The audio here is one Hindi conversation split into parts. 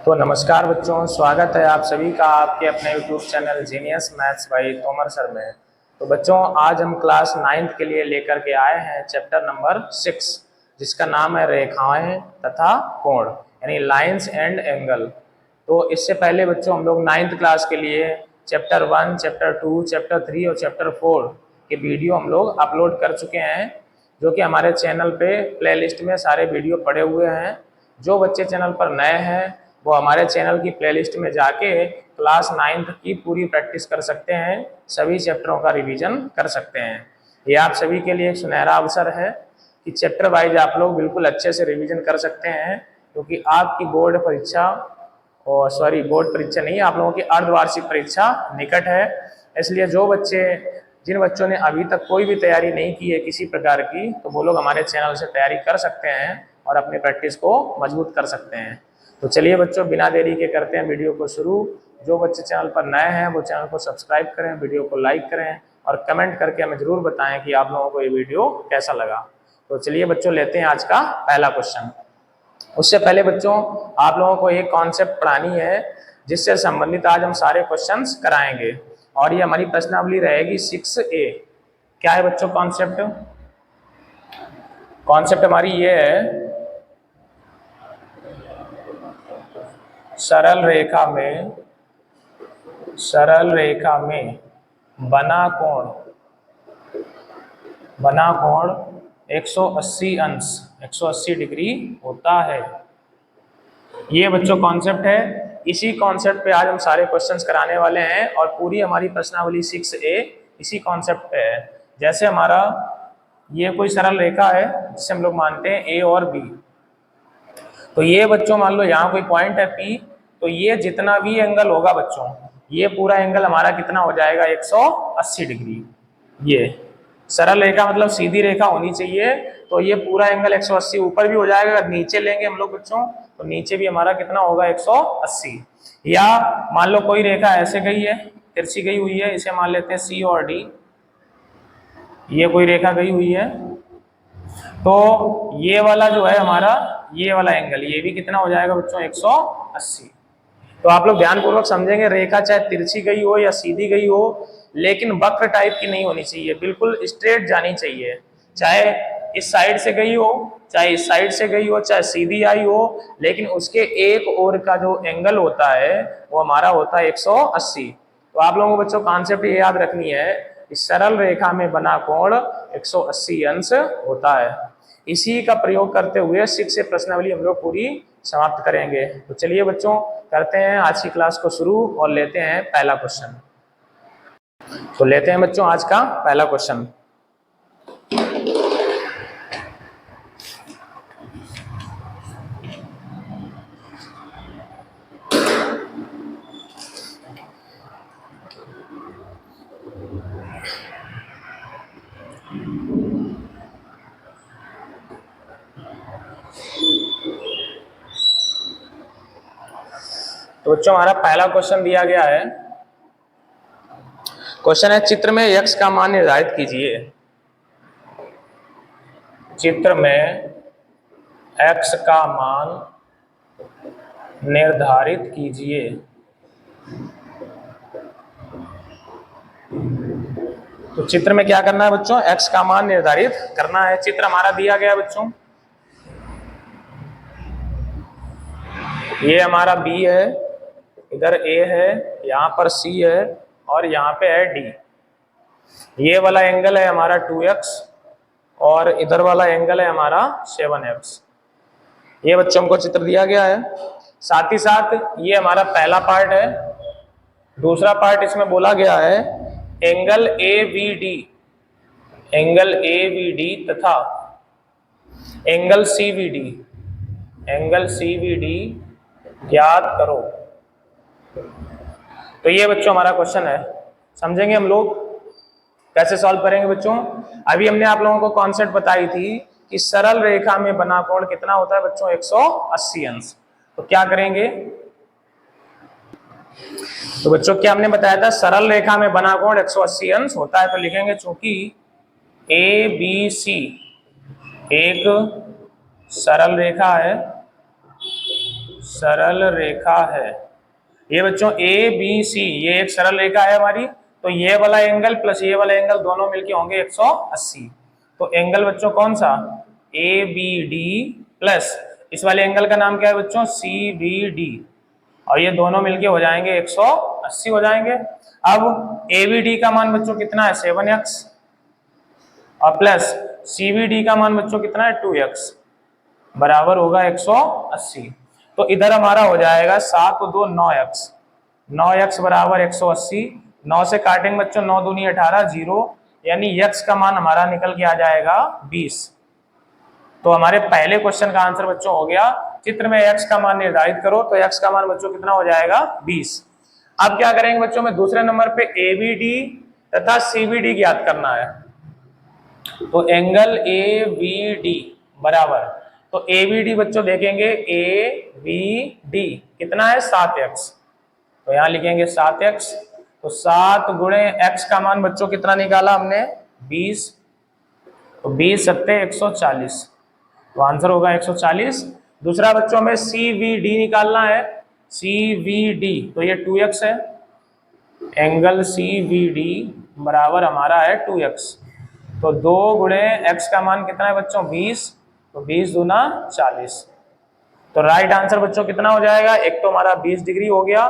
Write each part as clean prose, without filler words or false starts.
तो नमस्कार बच्चों, स्वागत है आप सभी का आपके अपने YouTube channel genius maths by Tomar sir में। तो बच्चों, आज हम क्लास 9th के लिए लेकर के आए हैं चैप्टर नंबर 6, जिसका नाम है रेखाएं तथा कोण, यानी लाइंस एंड एंगल। तो इससे पहले बच्चों हम लोग 9th क्लास के लिए चैप्टर 1, चैप्टर 2, चैप्टर 3 और चैप्टर 4 के वीडियो हम लोग अपलोड कर चुके हैं, जो कि हमारे चैनल पे प्लेलिस्ट में सारे वीडियो पड़े हुए हैं। जो बच्चे चैनल पर नए हैं वो हमारे चैनल की प्लेलिस्ट में जाके क्लास 9th की पूरी प्रैक्टिस कर सकते हैं, सभी चैप्टरों का रिवीजन कर सकते हैं। ये आप सभी के लिए एक सुनहरा अवसर है कि चैप्टर वाइज आप लोग बिल्कुल अच्छे से रिवीजन कर सकते हैं, क्योंकि आपकी बोर्ड परीक्षा बोर्ड परीक्षा नहीं, आप लोगों की अर्धवार्षिक परीक्षा निकट है। इसलिए जिन बच्चों ने अभी तक कोई भी तैयारी नहीं की है किसी प्रकार की, तो वो लोग हमारे चैनल से तैयारी कर सकते हैं और अपनी प्रैक्टिस को मजबूत कर सकते हैं। तो चलिए बच्चों, बिना देरी के करते हैं वीडियो को शुरू। जो बच्चे चैनल पर नए हैं वो चैनल को सब्सक्राइब करें, वीडियो को लाइक करें और कमेंट करके हमें जरूर बताएं कि आप लोगों को ये वीडियो कैसा लगा। तो चलिए बच्चों, लेते हैं आज का पहला क्वेश्चन। उससे पहले बच्चों, आप लोगों को एक कॉन्सेप्ट पढ़ानी है जिससे संबंधित आज हम सारे क्वेश्चंस कराएंगे, और ये हमारी प्रश्नावली रहेगी 6A। क्या है बच्चों कॉन्सेप्ट? कॉन्सेप्ट हमारी ये है, सरल रेखा में बना कोण 180 अंश 180 डिग्री होता है। ये बच्चों कॉन्सेप्ट है। इसी कॉन्सेप्ट पे आज हम सारे क्वेश्चंस कराने वाले हैं और पूरी हमारी प्रश्नावली 6A इसी कॉन्सेप्ट पे है। जैसे हमारा ये कोई सरल रेखा है जिसे हम लोग मानते हैं A और B। तो ये बच्चों मान लो यहाँ कोई पॉइंट है P, तो ये जितना भी एंगल होगा बच्चों, ये पूरा एंगल हमारा कितना हो जाएगा? 180 डिग्री। ये सरल रेखा मतलब सीधी रेखा होनी चाहिए, तो ये पूरा एंगल 180 ऊपर भी हो जाएगा। अगर नीचे लेंगे हम लोग बच्चों, तो नीचे भी हमारा कितना होगा? 180। या मान लो कोई रेखा ऐसे गई है, तिरछी गई हुई है, इसे मान लेते हैं C और D। ये कोई रेखा गई हुई है, तो ये वाला जो है हमारा, ये वाला एंगल, ये भी कितना हो जाएगा बच्चों? 180। तो आप लोग ध्यानपूर्वक समझेंगे, रेखा चाहे तिरछी गई हो या सीधी गई हो, लेकिन वक्र टाइप की नहीं होनी चाहिए, बिल्कुल स्ट्रेट जानी चाहिए। चाहे इस साइड से गई हो, चाहे इस साइड से गई हो, चाहे सीधी आई हो, लेकिन उसके एक ओर का जो एंगल होता है वो हमारा होता है 180। तो आप लोगों को बच्चों कॉन्सेप्ट ये याद रखनी है, इस सरल रेखा में बना कोण 180 अंश होता है। इसी का प्रयोग करते हुए 6 प्रश्नावली हम लोग पूरी समाप्त करेंगे। तो चलिए बच्चों, करते हैं आज की क्लास को शुरू और लेते हैं पहला क्वेश्चन। तो लेते हैं बच्चों आज का पहला क्वेश्चन। तो बच्चों हमारा पहला क्वेश्चन दिया गया है। क्वेश्चन है, चित्र में x का मान निर्धारित कीजिए। चित्र में x का मान निर्धारित कीजिए। तो चित्र में क्या करना है बच्चों? x का मान निर्धारित करना है। चित्र हमारा दिया गया बच्चों, ये हमारा B है, इधर A है, यहाँ पर C है और यहाँ पे है D। ये वाला एंगल है हमारा 2x और इधर वाला एंगल है हमारा 7x। ये बच्चों को चित्र दिया गया है। साथ ही साथ ये हमारा पहला पार्ट है। दूसरा पार्ट इसमें बोला गया है एंगल AVD तथा एंगल CVD ज्ञात करो। तो ये बच्चों हमारा क्वेश्चन है। समझेंगे हम लोग कैसे सॉल्व करेंगे बच्चों। अभी हमने आप लोगों को कॉन्सेप्ट बताई थी कि सरल रेखा में बना कोण कितना होता है बच्चों? 180 अंश। तो क्या करेंगे? तो बच्चों क्या हमने बताया था? सरल रेखा में बना कोण 180 अंश होता है। तो लिखेंगे चूंकि ABC एक सरल रेखा है, सरल रेखा है। ये बच्चों ए बी सी ये एक सरल रेखा है हमारी, तो ये वाला एंगल प्लस ये वाला एंगल दोनों मिलके होंगे 180। तो एंगल बच्चों कौन सा, ए बी डी प्लस इस वाले एंगल का नाम क्या है बच्चों, सी बी डी, और ये दोनों मिलके हो जाएंगे 180 हो जाएंगे। अब ए बी डी का मान बच्चों कितना है 7x और प्लस सी बी डी का मान बच्चों कितना है 2x बराबर होगा 180। तो इधर हमारा हो जाएगा 7 और 2 9x, 9x बराबर 180। 9 से काटेंगे बच्चों 9 दूनी 18 0, यानी x का मान हमारा निकल के आ जाएगा 20। तो हमारे पहले क्वेश्चन का आंसर बच्चों हो गया, चित्र में x का मान निर्धारित करो, तो x का मान बच्चों कितना हो जाएगा 20। अब क्या करेंगे बच्चों में दूसरे नंबर पे ABD तथा CBD ज्ञात करना है। तो एंगल ABD बराबर, तो ABD बच्चों देखेंगे ABD कितना है 7x, तो यहां लिखेंगे 7x। तो 7 गुणे x का मान बच्चों कितना निकाला हमने 20, तो 20 सत्ते 140, तो आंसर होगा 140। दूसरा बच्चों में CVD निकालना है, CVD तो ये 2x है, एंगल CVD बराबर हमारा है 2x। तो 2 गुणे x का मान कितना है बच्चों 20, तो 20 दूना 40। तो राइट आंसर बच्चों कितना हो जाएगा, एक तो हमारा 20 डिग्री हो गया,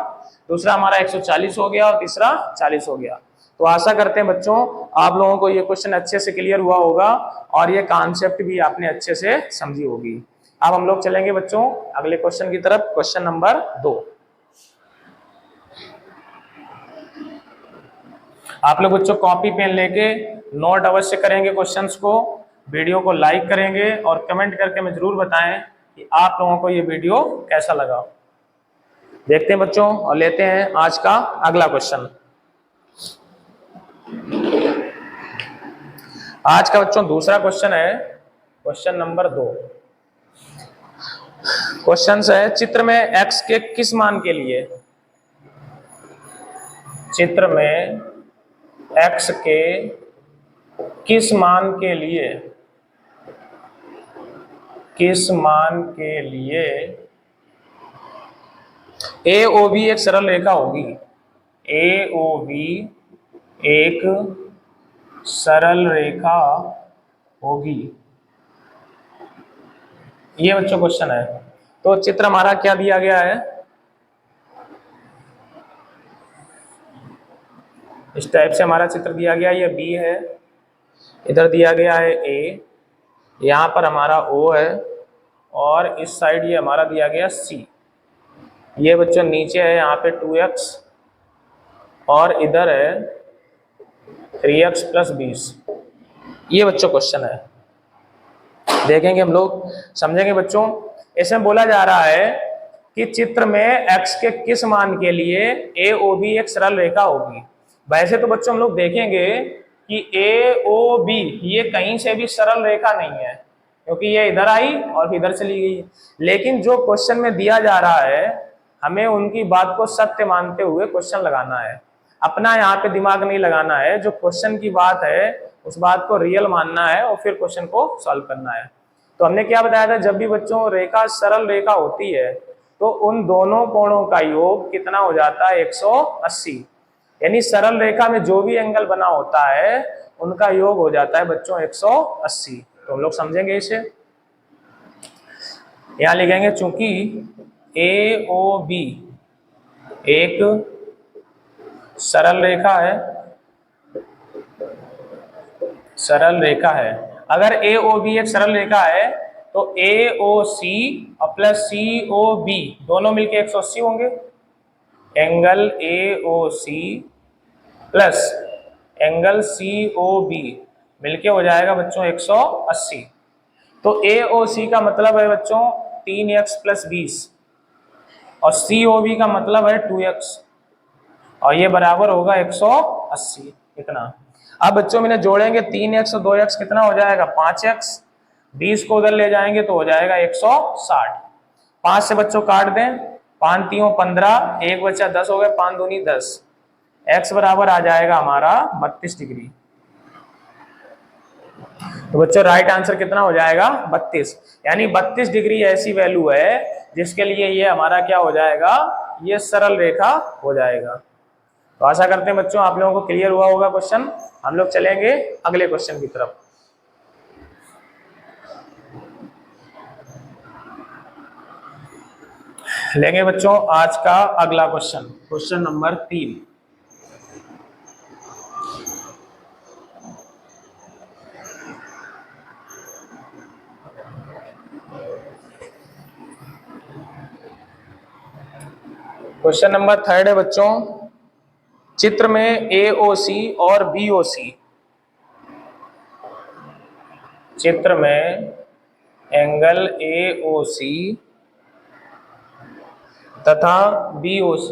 दूसरा हमारा 140 हो गया और तीसरा 40 हो गया। तो आशा करते हैं बच्चों आप लोगों को ये क्वेश्चन अच्छे से क्लियर हुआ होगा और ये कॉन्सेप्ट भी आपने अच्छे से समझी होगी। अब हम लोग चलेंगे बच्चों अगले क्वेश्चन की तरफ, क्वेश्चन नंबर 2। आप लोग बच्चों कॉपी पेन लेके नोट अवश्य करेंगे क्वेश्चंस को, वीडियो को लाइक करेंगे और कमेंट करके हमें जरूर बताएं कि आप लोगों को ये वीडियो कैसा लगा। देखते हैं बच्चों और लेते हैं आज का अगला क्वेश्चन। आज का बच्चों दूसरा क्वेश्चन है, क्वेश्चन नंबर 2। क्वेश्चन है चित्र में x के किस मान के लिए, चित्र में x के किस मान के लिए, किस मान के लिए AOB एक सरल रेखा होगी, AOB एक सरल रेखा होगी, ये बच्चों क्वेश्चन है। तो चित्र हमारा क्या दिया गया है, इस टाइप से हमारा चित्र दिया गया, ये B है, इधर दिया गया है A, यहाँ पर हमारा O है और इस साइड ये हमारा दिया गया C। ये बच्चों नीचे है यहाँ पे 2x और इधर है 3x प्लस 20। ये बच्चों क्वेश्चन है, देखेंगे हम लोग, समझेंगे बच्चों। इसमें बोला जा रहा है कि चित्र में x के किस मान के लिए AOB एक सरल रेखा होगी। वैसे तो बच्चों हम लोग देखेंगे कि AOB ये कहीं से भी सरल रेखा नहीं है, क्योंकि ये इधर आई और फिर इधर चली गई। लेकिन जो क्वेश्चन में दिया जा रहा है हमें उनकी बात को सत्य मानते हुए क्वेश्चन लगाना है, अपना यहाँ पे दिमाग नहीं लगाना है। जो क्वेश्चन की बात है उस बात को रियल मानना है और फिर क्वेश्चन को सॉल्व करना है। तो हमने क्या बताया था, जब भी बच्चों रेखा सरल रेखा होती है तो उन दोनों कोणों का योग कितना हो जाता है 180, यानी सरल रेखा में जो भी एंगल बना होता है उनका योग हो जाता है बच्चों 180। तो हम लोग समझेंगे इसे, यहां लिखेंगे चूंकि AOB एक सरल रेखा है, सरल रेखा है। अगर AOB एक सरल रेखा है तो AOC और प्लस COB दोनों मिलके 180 होंगे। Angle AOC plus angle COB मिलके हो जाएगा बच्चों 180। तो AOC का मतलब है बच्चों 3x प्लस 20 और COB का मतलब है 2x और ये बराबर होगा 180। इतना। अब बच्चों मैंने जोड़ेंगे 3x और 2x कितना हो जाएगा 5x, 20 को उधर ले जाएंगे तो हो जाएगा 160। 5 से बच्चों काट दें, 5 3 15, 1 बचा 10 हो गए, 5 दूनी 10, x बराबर आ जाएगा हमारा 32 डिग्री। तो बच्चों राइट आंसर कितना हो जाएगा 32, यानी 32 डिग्री ऐसी वैल्यू है जिसके लिए ये हमारा क्या हो जाएगा, ये सरल रेखा हो जाएगा। तो आशा करते हैं बच्चों आप लोगों को क्लियर हुआ होगा क्वेश्चन। हम लोग चलेंगे अगले क्वेश्चन की तरफ। लेंगे बच्चों आज का अगला question, question number 3। Question number 3 है बच्चों, चित्र में AOC और BOC, चित्र में एंगल AOC तथा BOC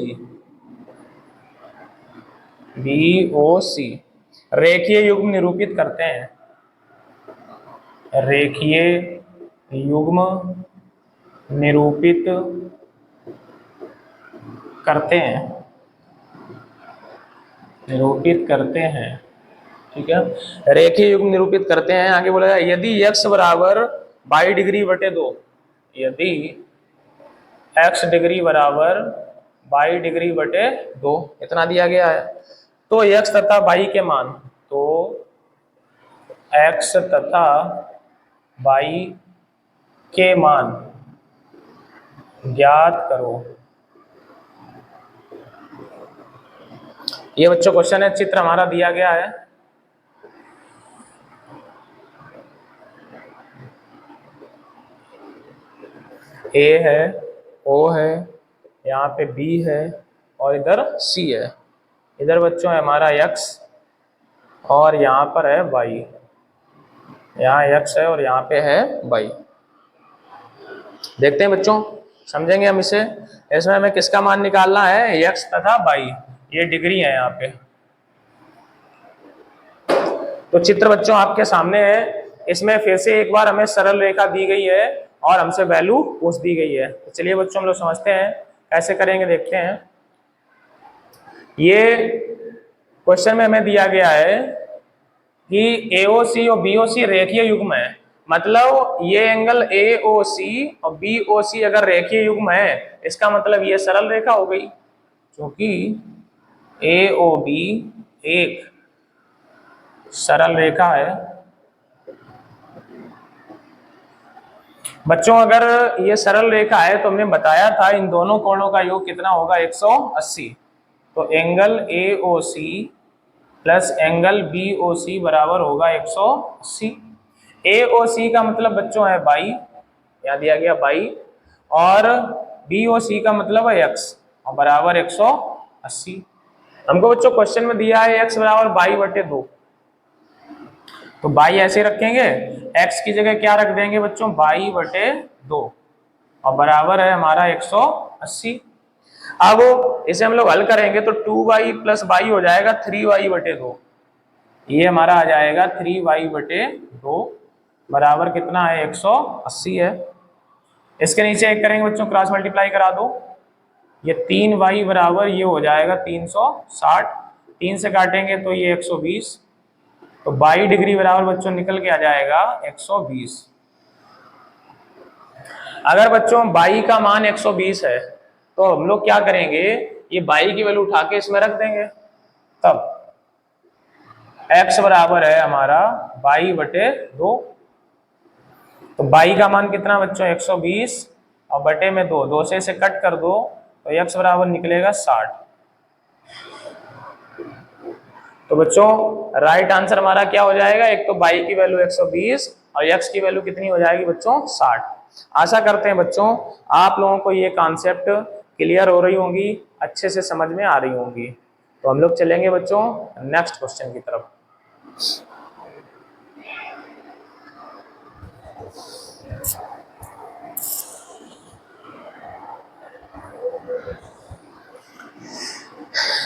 रेखीय युग्म निरूपित करते हैं, रेखीय युग्म निरूपित करते हैं, निरूपित करते हैं, ठीक है। रेखीय युग्म निरूपित करते हैं। आगे बोला जाए यदि x बराबर 22 डिग्री बटे 2, यदि x डिग्री बराबर 22 डिग्री बटे 2 इतना दिया गया है, तो x तथा y के मान, तो x तथा y के मान ज्ञात करो। ये बच्चों क्वेश्चन है, चित्र हमारा दिया गया है। A है, O है, यहाँ पे B है और इधर C है। इधर बच्चों है हमारा x और यहाँ पर है y, यहाँ x है और यहाँ पे है y। देखते हैं बच्चों, समझेंगे हम इसे। इसमें हमें किसका मान निकालना है, x तथा y, ये डिग्री है यहाँ पे। तो चित्र बच्चों आपके सामने है, इसमें फिर से एक बार हमें सरल रेखा दी गई है और हमसे वैल्यू पूछ दी गई है। तो चलिए बच्चों हम लोग समझते हैं कैसे करेंगे, देखते हैं। ये क्वेश्चन में हमें दिया गया है कि AOC और BOC रेखीय युग्म है, मतलब ये एंगल AOC और BOC अगर रेखीय युग्म है, इसका मतलब ये सरल रेखा हो गई, क्योंकि AOB एक सरल रेखा है। बच्चों अगर ये सरल रेखा है तो हमने बताया था इन दोनों कोणों का योग कितना होगा, 180। तो angle AOC plus angle BOC बराबर होगा 180। AOC का मतलब बच्चों है बाई, यहाँ दिया गया बाई, और BOC का मतलब है x और बराबर 180। हमको बच्चों क्वेश्चन में दिया है x बराबर 22/2, तो बाई ऐसे रखेंगे, x की जगह क्या रख देंगे बच्चों, 22/2 और बराबर है हमारा 180। अब इसे हम लोग हल करेंगे तो 2y प्लस y हो जाएगा 3y/2, ये हमारा आ जाएगा 3y/2 बराबर कितना है, 180 है। इसके नीचे एक करेंगे बच्चों, क्रॉस मल्टीप्लाई करा दो, ये 3y बराबर ये हो जाएगा 360, 3 से काटेंगे तो ये 120, तो 22 डिग्री बराबर बच्चों निकल के आ जाएगा 120। अगर बच्चों y का मान 120 है तो हम लोग क्या करेंगे, ये y की वैल्यू उठा के इसमें रख देंगे, तब x बराबर है हमारा 22/2, तो y का मान कितना बच्चों 120 और बटे में 2, 2 से इसे कट कर दो तो x बराबर निकलेगा 60। तो बच्चों राइट आंसर हमारा क्या हो जाएगा, एक तो y की वैल्यू 120 और x की वैल्यू कितनी हो जाएगी बच्चों 60। आशा करते हैं बच्चों आप लोगों को ये कॉन्सेप्ट क्लियर हो रही होंगी, अच्छे से समझ में आ रही होंगी। तो हम लोग चलेंगे बच्चों नेक्स्ट क्वेश्चन की तरफ।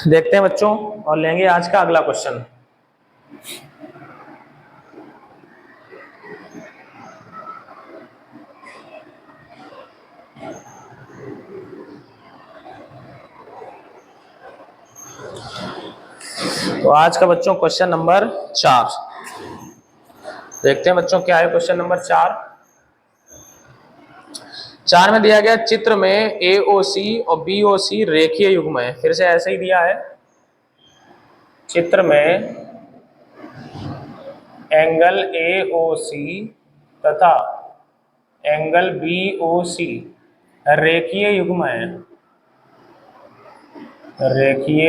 देखते हैं बच्चों और लेंगे आज का अगला क्वेश्चन। तो आज का बच्चों क्वेश्चन नंबर 4, देखते हैं बच्चों क्या है क्वेश्चन नंबर 4। 4 में दिया गया चित्र में AOC और BOC रेखीय युग्म है। फिर से ऐसे ही दिया है, चित्र में एंगल AOC तथा एंगल BOC रेखीय युग्म है, रेखीय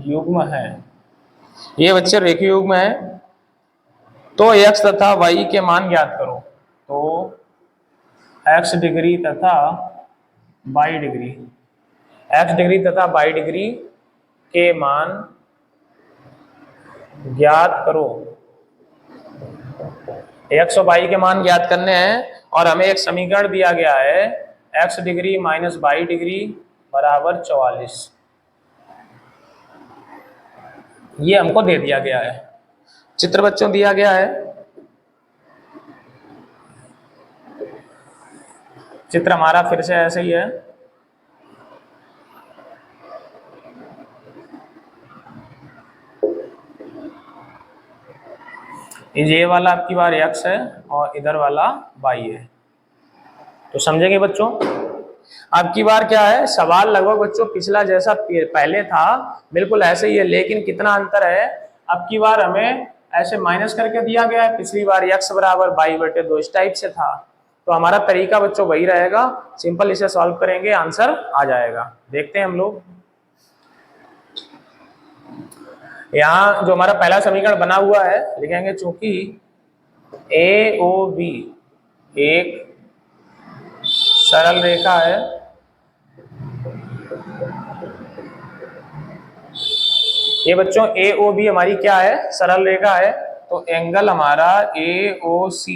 युग्म है। ये बच्चे रेखीय युग्म है, तो x तथा y के मान ज्ञात करो। तो x डिग्री तथा y डिग्री, x डिग्री तथा y डिग्री के मान ज्ञात करो। x और y के मान ज्ञात करने हैं और हमें एक समीकरण दिया गया है x degree minus y degree बराबर 44। ये हमको दे दिया गया है, चित्र बच्चों दिया गया है। चित्र हमारा फिर से ऐसे ही है, ये वाला आपकी बार x है और इधर वाला y है। तो समझेंगे बच्चों, आपकी बार क्या है, सवाल लगभग बच्चों पिछला जैसा पहले था बिल्कुल ऐसे ही है, लेकिन कितना अंतर है, अब की बार हमें ऐसे माइनस करके दिया गया है, पिछली बार x बराबर y बटे 2 इस टाइप से था। तो हमारा तरीका बच्चों वही रहेगा, सिंपल इसे सॉल्व करेंगे आंसर आ जाएगा। देखते हैं हम लोग, यहाँ जो हमारा पहला समीकरण बना हुआ है लिखेंगे, चूंकि AOB एक सरल रेखा है, ये बच्चों AOB हमारी क्या है, सरल रेखा है। तो एंगल हमारा AOC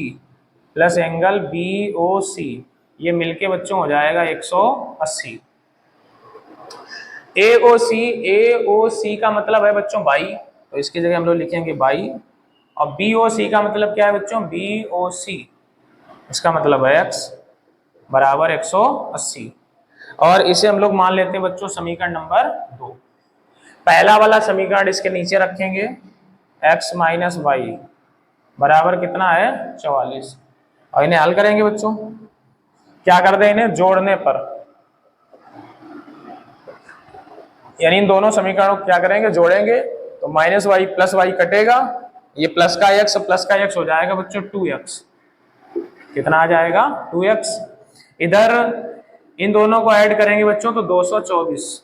प्लस एंगल BOC ये मिलके बच्चों हो जाएगा 180। AOC का मतलब है बच्चों बाई, तो इसकी जगह हम लोग लिखेंगे बाई। और BOC का मतलब क्या है बच्चों, BOC इसका मतलब है x बराबर 180। और इसे हम लोग मान लेते हैं बच्चों समीकरण नंबर 2। पहला वाला समीकरण इसके नीचे रखेंगे, x माइनस वाई बराबर कितना है 44। और इन्हें हल करेंगे बच्चों, क्या कर दें, इन्हें जोड़ने पर, यानी इन दोनों समीकरणों को क्या करेंगे, जोड़ेंगे। तो माइनस वाई प्लस वाई कटेगा, ये प्लस का x हो जाएगा बच्चों 2x। कितना आ जाएगा 2x। इधर इन दोनों को ऐड करेंगे बच्चों तो 224,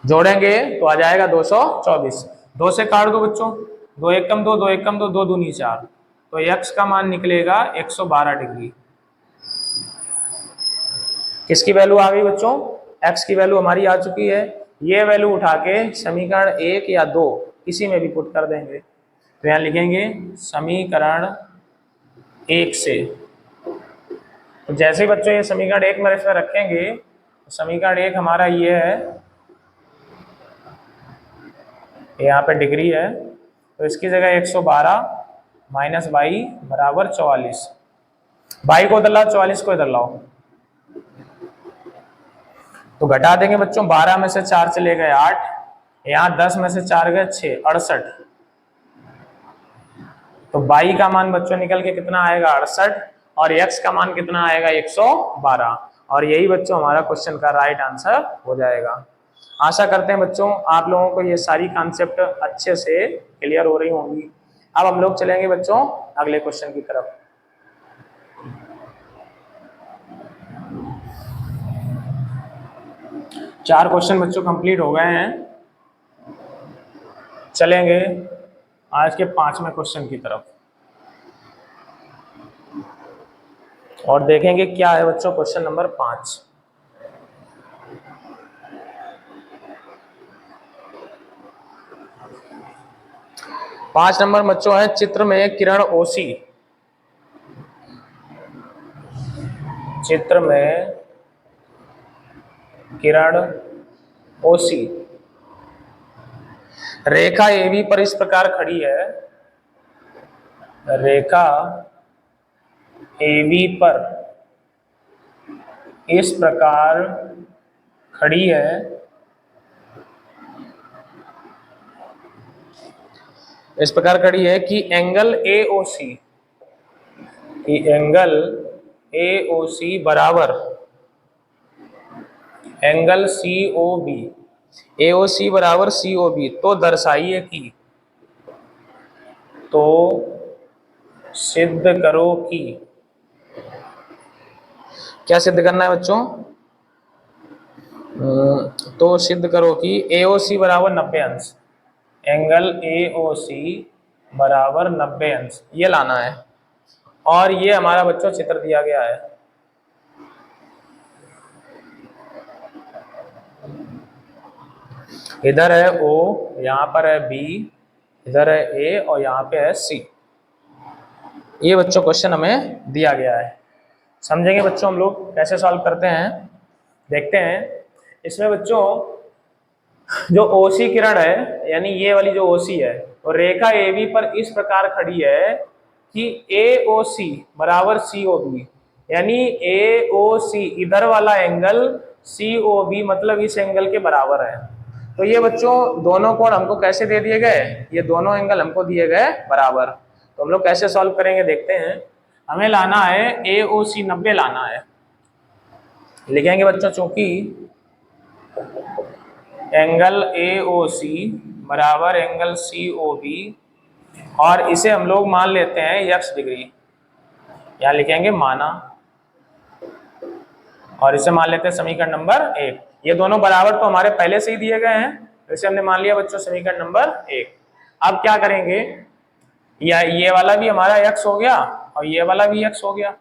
जोड़ेंगे तो आ जाएगा 224। 2 से काट दो बच्चों, 2 एक कम 2, 2 एक कम 2, 2 दूनी 4, तो x का मान निकलेगा 112 डिग्री। किसकी वैल्यू आ गई बच्चों, x की वैल्यू हमारी आ चुकी है। ये वैल्यू उठा के समीकरण 1 या 2 किसी में भी पुट कर देंगे। तो यहाँ लिखेंगे समीकरण 1 से, तो जैसे ही बच्चों ये समीकरण 1 में इसमें रखेंगे, तो समीकरण 1 हमारा ये है, यहाँ पे डिग्री है, तो इसकी जगह 112 माइनस बाई बराबर 44। बाई को इधर लाओ, 44 को इधर लाओ, तो घटा देंगे बच्चों, 12 में से 4 चले गए 8, यहाँ 10 में से 4 गए 6, 68। तो बाई का मान बच्चों निकल के कितना आएगा 68, और x का मान कितना आएगा 112। और यही बच्चों हमारा क्वेश्चन का राइट आंसर हो जाएगा। आशा करते हैं बच्चों आप लोगों को ये सारी कॉन्सेप्ट अच्छे से क्लियर हो रही होंगी। अब हम लोग चलेंगे बच्चों अगले क्वेश्चन की तरफ। चार क्वेश्चन बच्चों कंप्लीट हो गए हैं, चलेंगे आज के 5वें क्वेश्चन की तरफ और देखेंगे क्या है बच्चों क्वेश्चन नंबर 5। पांच नंबर बच्चों है, चित्र में किरण OC, चित्र में किरण OC रेखा AB पर इस प्रकार खड़ी है, रेखा AB पर इस प्रकार खड़ी है इस प्रकार खड़ी है कि एंगल AOC, कि एंगल AOC बराबर एंगल COB, AOC बराबर COB, तो दर्शाइए कि, तो सिद्ध करो कि, क्या सिद्ध करना है बच्चों? तो सिद्ध करो कि AOC बराबर 90 अंश, एंगल AOC बराबर 90 अंश, ये लाना है। और ये हमारा बच्चों चित्र दिया गया है। इधर है O, यहाँ पर है B, इधर है A और यहाँ पे है C। ये बच्चों क्वेश्चन हमें दिया गया है। समझेंगे बच्चों हम लोग कैसे सॉल्व करते हैं, देखते हैं। इसमें बच्चों जो OC किरण है, यानी ये वाली जो OC है, और रेखा AB पर इस प्रकार खड़ी है कि AOC बराबर COB, यानी AOC इधर वाला एंगल COB मतलब इस एंगल के बराबर है। तो ये बच्चों दोनों कोण हमको कैसे दे दिए गए, ये दोनों एंगल हमको दिए गए बराबर। तो हम लोग कैसे सॉल्व करेंगे देखते हैं। हमें लाना है AOC 90 लाना है। लिखेंगे बच्चों, चूंकि एंगल AOC बराबर एंगल COB, और इसे हम लोग मान लेते हैं x डिग्री, यहाँ लिखेंगे माना, और इसे मान लेते हैं समीकरण नंबर 1। ये दोनों बराबर तो हमारे पहले से ही दिए गए हैं, इसे हमने मान लिया बच्चों समीकरण नंबर 1। अब क्या करेंगे, या ये वाला भी हमारा x हो गया और ये वाला भी x हो गया।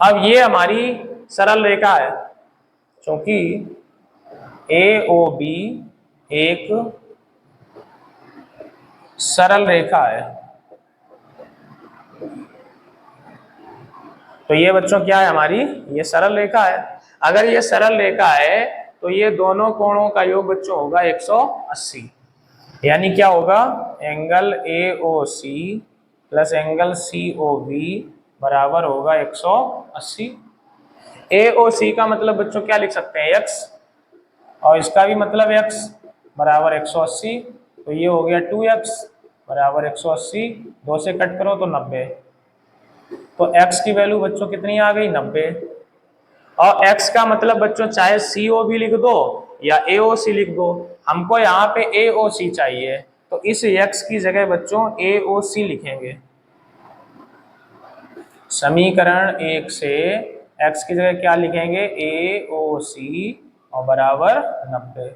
अब ये हमारी सरल रेखा है, क्योंकि AOB एक सरल रेखा है। तो ये बच्चों क्या है हमारी, ये सरल रेखा है। अगर ये सरल रेखा है तो ये दोनों कोणों का योग बच्चों होगा 180, यानी क्या होगा, angle AOC plus angle COB बराबर होगा 180। AOC का मतलब बच्चों क्या लिख सकते हैं, x, और इसका भी मतलब x बराबर 180, तो ये हो गया 2x बराबर 180, 2 से कट करो तो 90, तो x की वैल्यू बच्चों कितनी आ गई, 90। और x का मतलब बच्चों चाहे COB लिख दो या AOC लिख दो, हमको यहाँ पे AOC चाहिए, तो इस x की जगह बच्चों AOC लिखेंगे। समीकरण 1 से x की जगह क्या लिखेंगे, AOC और बराबर 90।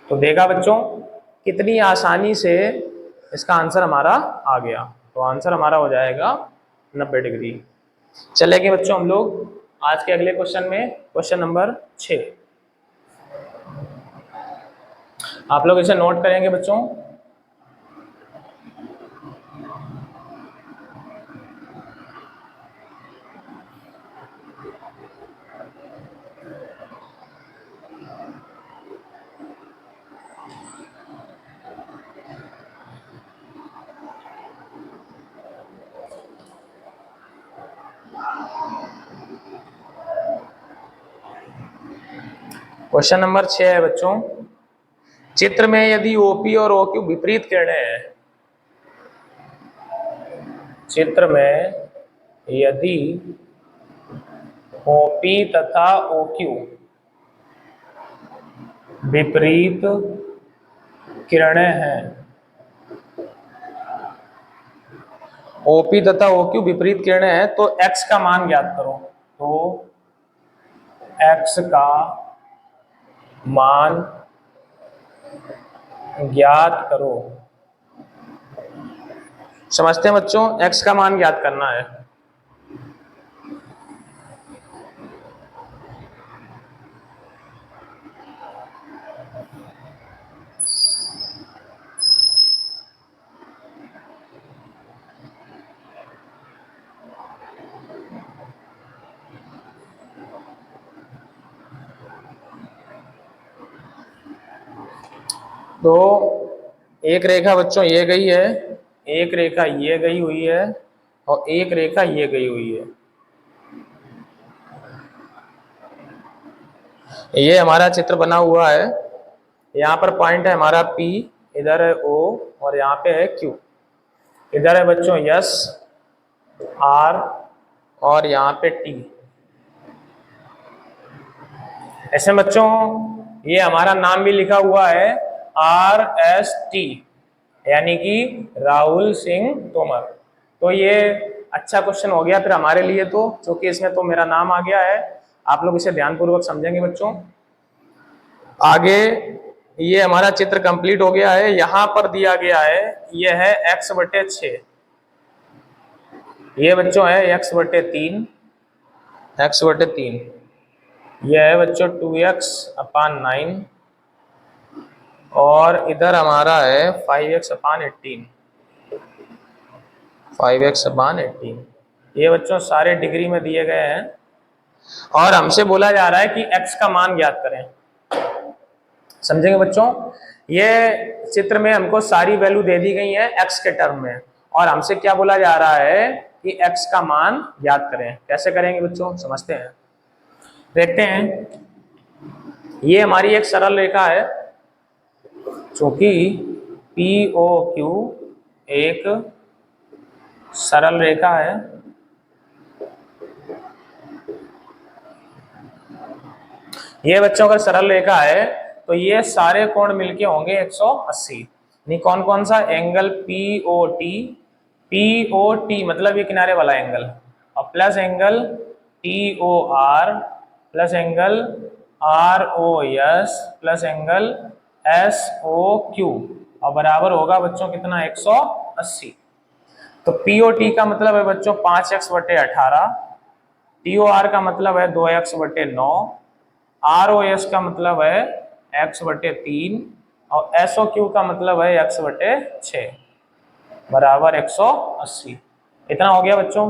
तो देखा बच्चों कितनी आसानी से इसका आंसर हमारा आ गया। तो आंसर हमारा हो जाएगा 90 डिग्री। चलेंगे बच्चों हम लोग आज के अगले क्वेश्चन में, क्वेश्चन नंबर 6। आप लोग इसे नोट करेंगे बच्चों। क्वेश्चन नंबर 6 है बच्चों, चित्र में यदि OP और OQ विपरीत किरणें हैं, चित्र में यदि OP तथा OQ विपरीत किरणें हैं, OP तथा OQ विपरीत किरणें हैं, तो x का मान ज्ञात करो। तो x का मान ज्ञात करो। समझते हैं बच्चों, x का मान ज्ञात करना है। तो एक रेखा बच्चों ये गई है, एक रेखा ये गई हुई है, और एक रेखा ये गई हुई है। ये हमारा चित्र बना हुआ है, यहाँ पर पॉइंट है हमारा P, इधर है O और यहाँ पे है Q। इधर है बच्चों S, R और यहाँ पे T। ऐसे बच्चों ये हमारा नाम भी लिखा हुआ है RST, यानी कि राहुल सिंह तोमर। तो ये अच्छा क्वेश्चन हो गया फिर हमारे लिए, तो क्योंकि इसमें तो मेरा नाम आ गया है। आप लोग इसे ध्यानपूर्वक समझेंगे बच्चों। आगे ये हमारा चित्र कंप्लीट हो गया है। यहां पर दिया गया है ये है x/6, ये बच्चों है x/3, x/3। यह है बच्चों 2x/9 और इधर हमारा है 5x/18, 5x/18। ये बच्चों सारे डिग्री में दिए गए हैं और हमसे बोला जा रहा है कि x का मान ज्ञात करें। समझेंगे बच्चों, ये चित्र में हमको सारी वैल्यू दे दी गई है x के टर्म में, और हमसे क्या बोला जा रहा है कि x का मान ज्ञात करें। कैसे करेंगे बच्चों, समझते हैं, देखते हैं। ये हमारी एक सरल रेखा है, चूंकि POQ एक सरल रेखा है। ये बच्चों अगर सरल रेखा है तो ये सारे कोण मिलके होंगे 180। नहीं, कौन कौन सा? एंगल POT, POT मतलब ये किनारे वाला एंगल, और plus angle TOR, plus angle ROS, plus angle SOQ, और बराबर होगा बच्चों कितना? 180। तो POT का मतलब है बच्चों 5x/18, TOR का मतलब है 2x/9, ROS का मतलब है x/3 और SOQ का मतलब है x/6 बराबर 180। इतना हो गया बच्चों।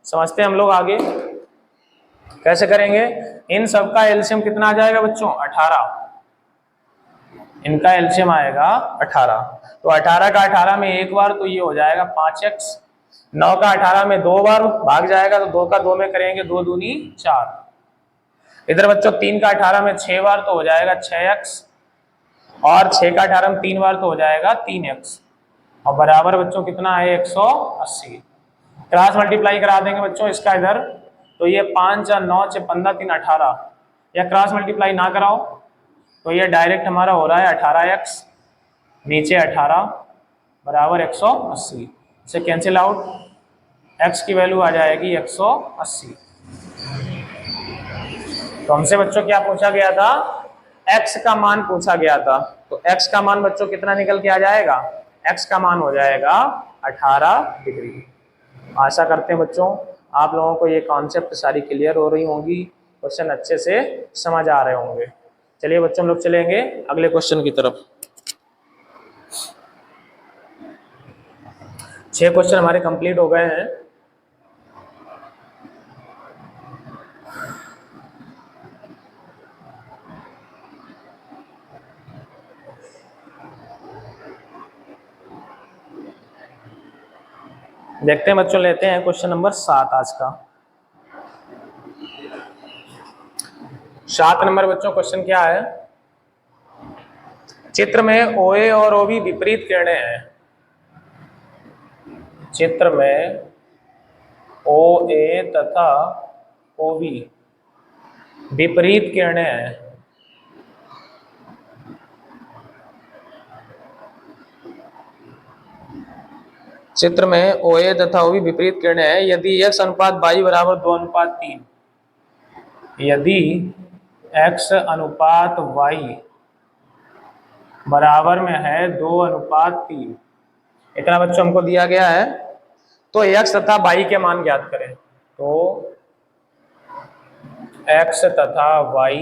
समझते हैं हम लोग आगे कैसे करेंगे। इन सब का एलसीएम कितना आ जाएगा बच्चों? 18। इनका एलसीएम आएगा 18। तो 18 का 18 में एक बार तो ये हो जाएगा 5x, 9 का 18 में दो बार भाग जाएगा तो 2 का 2 में करेंगे, 2 दूनी 4। इधर बच्चों 3 का 18 में 6 बार तो हो जाएगा 6x, और 6 का 18 में 3 बार तो हो जाएगा 3x, और बराबर बच्चों कितना है? 180। क्रॉस मल्टीप्लाई करा देंगे बच्चों इसका इधर, तो ये 5 और 9 से 15 3 18, या क्रॉस मल्टीप्लाई ना कराओ तो ये डायरेक्ट हमारा हो रहा है 18x नीचे 18 बराबर 180। इसे कैंसिल आउट, x की वैल्यू आ जाएगी 180। तो हमसे बच्चों क्या पूछा गया था? x का मान पूछा गया था। तो x का मान बच्चों कितना निकल के आ जाएगा? x का मान हो जाएगा 18 डिग्री। आशा करते हैं बच्चों आप लोगों को ये कॉन्सेप्ट सारी क्लियर हो रही होंगी, क्वेश्चन अच्छे से समझ आ रहे होंगे। चलिए बच्चों हम लोग चलेंगे अगले क्वेश्चन की तरफ। 6 क्वेश्चन हमारे कंप्लीट हो गए हैं। देखते हैं बच्चों, लेते हैं क्वेश्चन नंबर 7 आज का। 7 नंबर बच्चों क्वेश्चन क्या है? चित्र में OA और OB विपरीत किरणें हैं। चित्र में OA तथा OB विपरीत किरणें हैं। चित्र में OA तथा OB विपरीत किरणें हैं। यदि x अनुपात y बराबर 2:3, यदि x अनुपात y बराबर में है 2:3, इतना बच्चों हमको दिया गया है। तो x तथा y के मान ज्ञात करें। तो x तथा y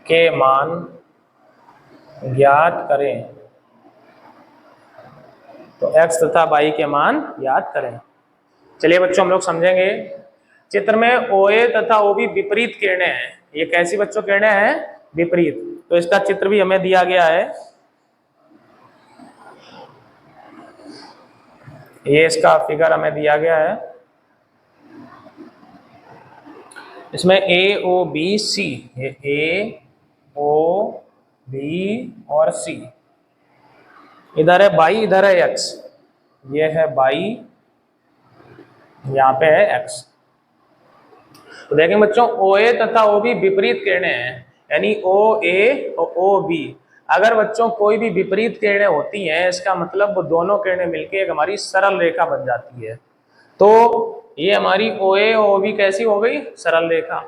के मान ज्ञात करें। तो x तथा y के मान ज्ञात करें। चलिए बच्चों हम लोग समझेंगे। चित्र में OA तथा OB विपरीत किरणें हैं। ये कैसी बच्चों किरणें हैं? विपरीत। तो इसका चित्र भी हमें दिया गया है। ये इसका फिगर हमें दिया गया है। इसमें AOBC, ये AOB और C, इधर है बाई, इधर है एक्स, ये है बाई, यहाँ पे है एक्स। तो देखें बच्चों, ओ ए तथा ओ बी विपरीत किरणें हैं, यानी ओ ए और ओ बी। अगर बच्चों कोई भी विपरीत किरणें होती हैं, इसका मतलब वो दोनों किरणें मिलकर एक हमारी सरल रेखा बन जाती है। तो ये हमारी ओ ए और ओ बी कैसी हो गई, सरल रेखा।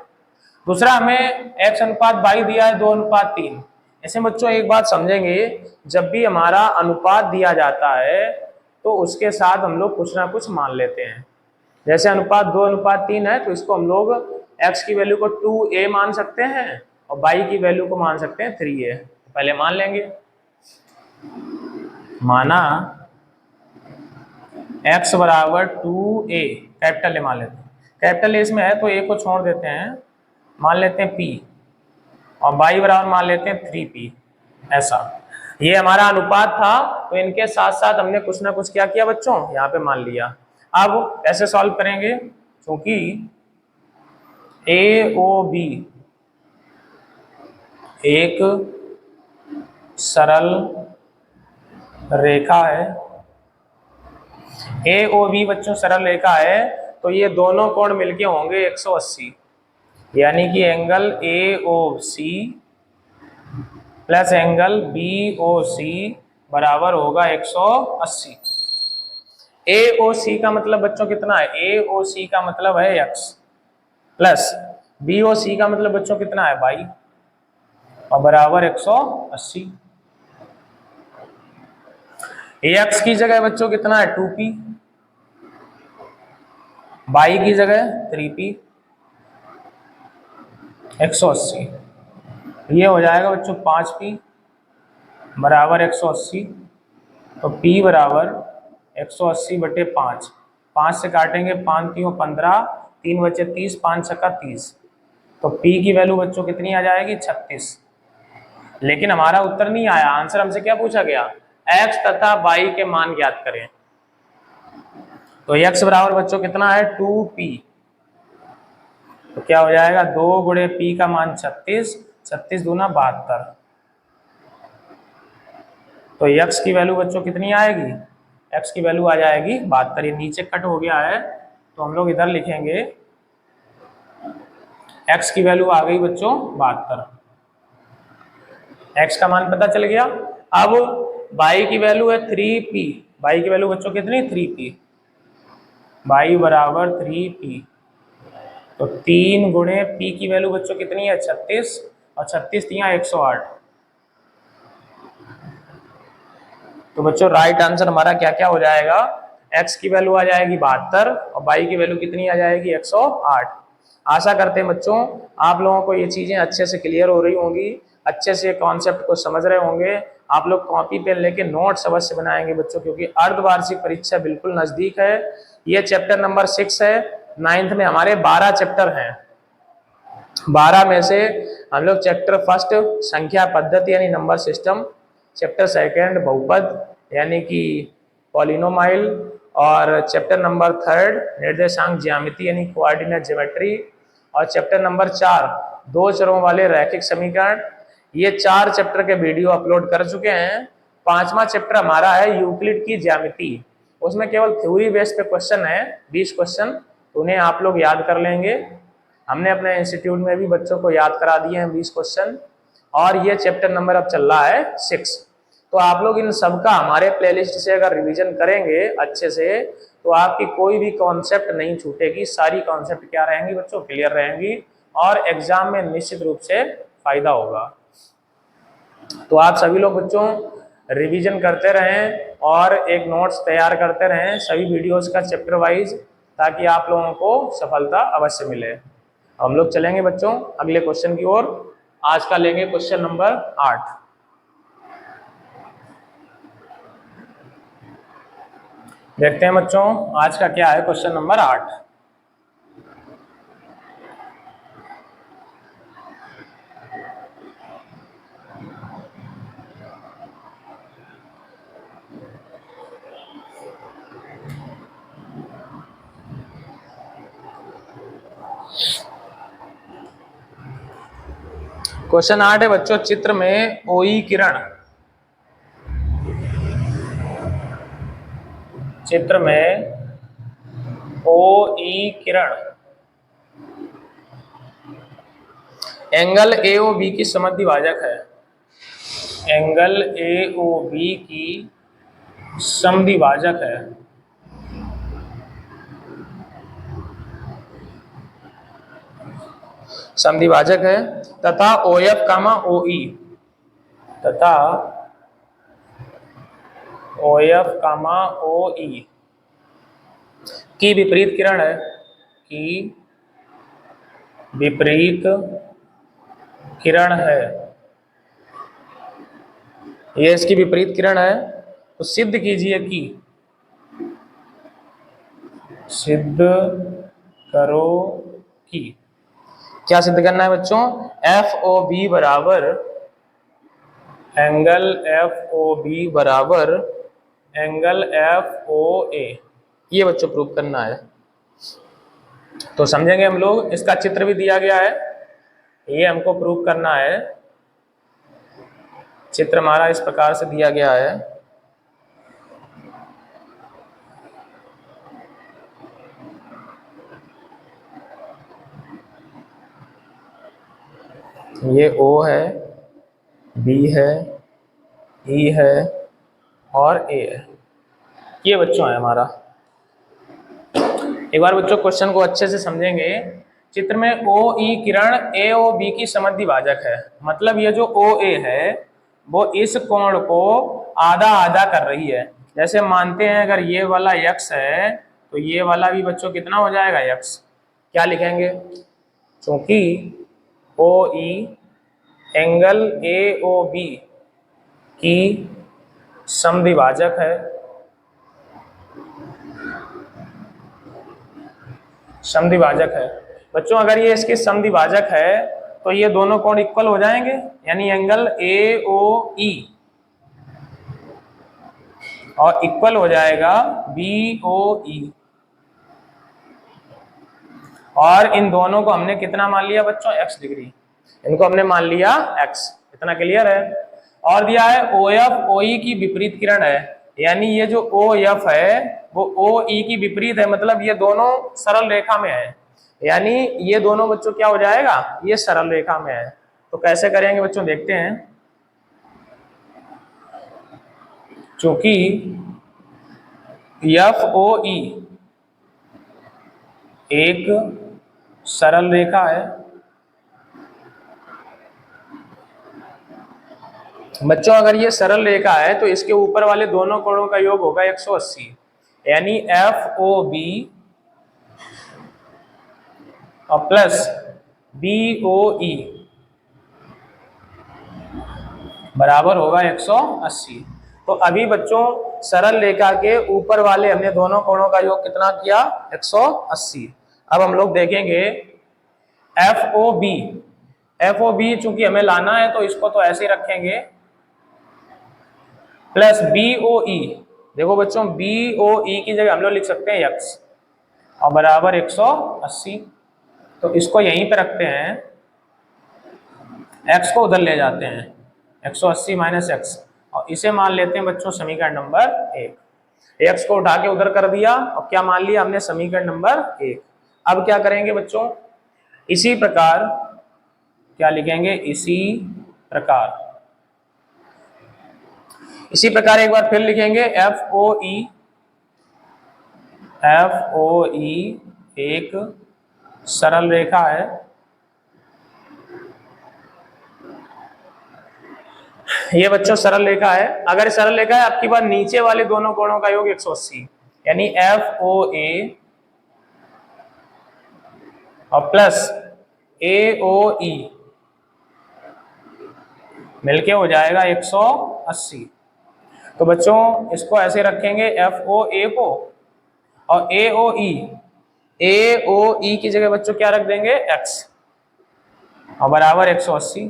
दूसरा, हमें x अनुपात बाई दिया है 2:3। ऐसे बच्चों एक बात समझेंगे, जब भी हमारा अनुपात दिया जाता है तो उसके साथ हम लोग कुछ ना कुछ मान लेते हैं। जैसे अनुपात 2:3 है तो इसको हम लोग x की वैल्यू को 2a मान सकते हैं और y की वैल्यू को मान सकते हैं 3a। पहले मान लेंगे, माना x बराबर 2a, कैपिटल ए मान लेते हैं। कैपिटल ए इसमें है तो a को छोड़ देते हैं, मान लेते हैं p, और y बराबर मान लेते हैं 3p। ऐसा ये हमारा अनुपात था, तो इनके साथ साथ हमने कुछ ना कुछ क्या किया बच्चों, यहाँ पे मान लिया। अब कैसे सॉल्व करेंगे, क्योंकि ए ओ बी एक सरल रेखा है, ए ओ बी बच्चों सरल रेखा है, तो ये दोनों कोण मिलके होंगे 180, यानी कि angle A O C plus angle B O C बराबर होगा 180। ए ओ सी का मतलब बच्चों कितना है, ए ओ सी का मतलब है x, प्लस बी ओ सी का मतलब बच्चों कितना है y, और बराबर 180। x की जगह बच्चों कितना है 2p, y की जगह 3p, 180। ये हो जाएगा बच्चों 5p बराबर 180। तो p बराबर 180/5, 5 से काटेंगे 5 3 15, 3 बचे 30, 5 छक्का 30। तो p की वैल्यू बच्चों कितनी आ जाएगी 36। लेकिन हमारा उत्तर नहीं आया, आंसर हमसे क्या पूछा गया, x तथा y के मान ज्ञात करें। तो x बराबर बच्चों कितना है 2p, तो क्या हो जाएगा 2 गुणे p का मान 36, 36 दूना 72। तो x की वैल्यू बच्चों कितनी आएगी, x की वैल्यू आ जाएगी 72। ये नीचे कट हो गया है तो हम लोग इधर लिखेंगे x की वैल्यू आ गई बच्चों 72। x का मान पता चल गया। अब y की वैल्यू है 3p, y की वैल्यू बच्चों कितनी 3p, y बराबर 3p। तो 3 गुणे p की वैल्यू बच्चों कितनी है 36, और 36 3 108। तो बच्चों राइट आंसर हमारा क्या क्या हो जाएगा, x की वैल्यू आ जाएगी 72 और y की वैल्यू कितनी आ जाएगी 108। आशा करते हैं बच्चों आप लोगों को ये चीजें अच्छे से क्लियर हो रही होंगी, अच्छे से कॉन्सेप्ट को समझ रहे होंगे। आप लोग कॉपी पेन लेके नोट्स अवश्य बनाएंगे बच्चों, क्योंकि अर्धवार्षिक परीक्षा बिल्कुल नजदीक है। ये चैप्टर नंबर 6 है। 9th में हमारे 12 चैप्टर हैं, 12 में से हम लोग चैप्टर फर्स्ट संख्या पद्धति यानी नंबर सिस्टम, चैप्टर सेकंड बहुपद यानी कि पॉलिनोमाइल, और चैप्टर नंबर थर्ड निर्देशांक ज्यामिति यानी कोऑर्डिनेट ज्योमेट्री, और चैप्टर नंबर 4 दो चरों वाले रैखिक समीकरण। ये 4 चैप्टर के वीडियो अपलोड कर चुके हैं। 5वां चैप्टर हमारा है यूक्लिड की ज्यामिति, उसमें केवल थ्योरी बेस पे क्वेश्चन है 20 क्वेश्चन, उन्हें आप लोग याद कर लेंगे। हमने अपने इंस्टीट्यूट में भी बच्चों को याद करा दिए हैं 20 क्वेश्चन, और ये चैप्टर नंबर अब चल रहा है 6। तो आप लोग इन सबका हमारे प्लेलिस्ट से अगर रिवीजन करेंगे अच्छे से तो आपकी कोई भी कॉन्सेप्ट नहीं छूटेगी, सारी कॉन्सेप्ट क्या रहेंगी बच्चों क्लियर रहेंगी, और एग्जाम में निश्चित रूप से फायदा होगा। तो आप सभी लोग बच्चों रिवीजन करते रहें और एक नोट्स तैयार करते रहें सभी वीडियोस का चैप्टर वाइज, ताकि आप लोगों को सफलता अवश्य मिले। हम लोग चलेंगे बच्चों अगले क्वेश्चन की ओर। आज का लेंगे क्वेश्चन नंबर 8। देखते हैं बच्चों आज का क्या है क्वेश्चन नंबर 8। क्वेश्चन 8 है बच्चों, चित्र में OE किरण चित्र में ओ ई किरण एंगल ए ओ बी की समद्विभाजक है। एंगल ए ओ बी की समद्विभाजक है। समद्विभाजक है तथा ओ एफ कामा ओ ई तथा ओ एफ कामा ओ ई की विपरीत किरण है। की विपरीत किरण है। ये इसकी विपरीत किरण है। तो सिद्ध कीजिए कि सिद्ध करो कि क्या सिद्ध करना है बच्चों? एफ ओ बी बराबर एंगल एफ ओ बी बराबर एंगल एफ ओ ए, ये बच्चों प्रूव करना है। तो समझेंगे हम लोग, इसका चित्र भी दिया गया है, ये हमको प्रूव करना है। चित्र हमारा इस प्रकार से दिया गया है। ये O है, B है, E है और A है। ये बच्चों है हमारा। एक बार बच्चों क्वेश्चन को अच्छे से समझेंगे। चित्र में ओ ई किरण ए ओ बी की समद्विभाजक है। मतलब ये जो ओ ए है वो इस कोण को आधा आधा कर रही है। जैसे मानते हैं अगर ये वाला यक्स है तो ये वाला भी बच्चों कितना हो जाएगा यक्स। क्या लिखेंगे? क्योंकि ओ E angle A O B की समद्विभाजक है। समद्विभाजक है बच्चों। अगर ये इसके समद्विभाजक है तो ये दोनों कोण इक्वल हो जाएंगे, यानी एंगल ए ओ ई और इक्वल हो जाएगा बी ओ ई। और इन दोनों को हमने कितना मान लिया बच्चों? x degree. इनको हमने मान लिया x। इतना क्लियर है। और दिया है ओ एफ ओ ई की विपरीत किरण है, यानी ये जो ओ एफ है वो ओ ई की विपरीत है। मतलब ये दोनों सरल रेखा में है, यानी ये दोनों बच्चों क्या हो जाएगा? ये सरल रेखा में है। तो कैसे करेंगे बच्चों देखते हैं। चूंकि एफ ओ ई एक सरल रेखा है बच्चों, अगर ये सरल रेखा है तो इसके ऊपर वाले दोनों कोणों का योग होगा 180, यानी एफ ओ बी और प्लस बी ओ ई बराबर होगा 180। तो अभी बच्चों सरल रेखा के ऊपर वाले हमने दोनों कोणों का योग कितना किया? 180। अब हम लोग देखेंगे F O B. F O B चूंकि हमें लाना है तो इसको तो ऐसे ही रखेंगे, प्लस बी ओ ई। देखो बच्चों बी ओ ई की जगह हम लोग लिख सकते हैं x और बराबर 180। तो इसको यहीं पे रखते हैं, x को उधर ले जाते हैं, 180 माइनस एक्स, और इसे मान लेते हैं बच्चों समीकरण नंबर 1। x को उठा के उधर कर दिया और क्या मान लिया हमने? समीकरण नंबर 1। अब क्या करेंगे बच्चों? इसी प्रकार क्या लिखेंगे? इसी प्रकार एक बार फिर लिखेंगे एफ ओ ई। एफ ओ ई एक सरल रेखा है। ये बच्चों सरल रेखा है। अगर सरल रेखा है आपकी बात, नीचे वाले दोनों कोणों का योग 180, यानी एफ ओ ए और प्लस ए ओ ई मिलके हो जाएगा 180। तो बच्चों इसको ऐसे रखेंगे एफ ओ ए को, और ए ओ ई की जगह बच्चों क्या रख देंगे? x और बराबर 180।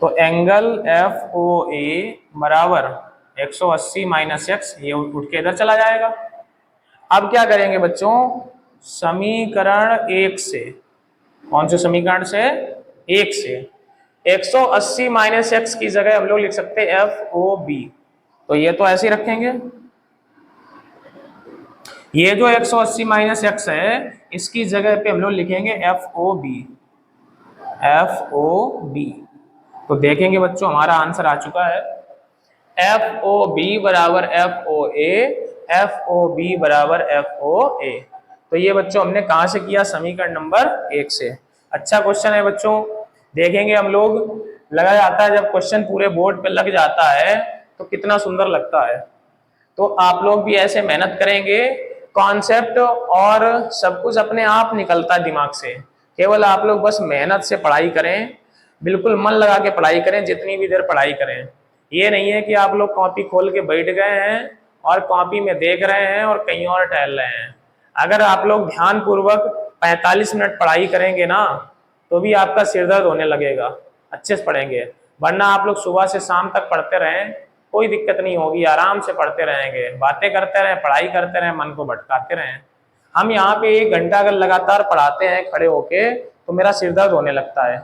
तो एंगल एफ ओ ए बराबर 180 माइनस एक्स, ये उठ के इधर चला जाएगा। अब क्या करेंगे बच्चों? समीकरण 1 से, कौन से समीकरण से? 1 से 180 माइनस एक्स की जगह हम लोग लिख सकते हैं एफ ओ बी। तो ये तो ऐसे ही रखेंगे, ये जो 180 माइनस एक्स है इसकी जगह पे हम लोग लिखेंगे F O B, F O B. तो देखेंगे बच्चों हमारा आंसर आ चुका है, एफ ओ बी बराबर F O A, F O B बराबर एफ ओ ए। तो ये बच्चों हमने कहां से किया, समीकरण नंबर 1 से। अच्छा क्वेश्चन है बच्चों, देखेंगे हम लोग, लगा जाता है जब क्वेश्चन पूरे बोर्ड पे लग जाता है तो कितना सुंदर लगता है। तो आप लोग भी ऐसे मेहनत करेंगे, कॉन्सेप्ट और सब कुछ अपने आप निकलता है दिमाग से, केवल आप लोग बस मेहनत से पढ़ाई करें, बिल्कुल मन लगा के पढ़ाई करें, जितनी भी देर पढ़ाई करें। ये नहीं है कि आप लोग कॉपी खोल के बैठ गए हैं और कॉपी में देख रहे हैं और कहीं और टहल रहे हैं। अगर आप लोग ध्यान पूर्वक 45 मिनट पढ़ाई करेंगे ना तो भी आपका सिर दर्द होने लगेगा, अच्छे से पढ़ेंगे। वरना आप लोग सुबह से शाम तक पढ़ते रहें, कोई दिक्कत नहीं होगी, आराम से पढ़ते रहेंगे, बातें करते रहें, पढ़ाई करते रहें, मन को भटकाते रहें। हम यहाँ पे 1 घंटा अगर लगातार पढ़ाते हैं खड़े होके तो मेरा सिर दर्द होने लगता है।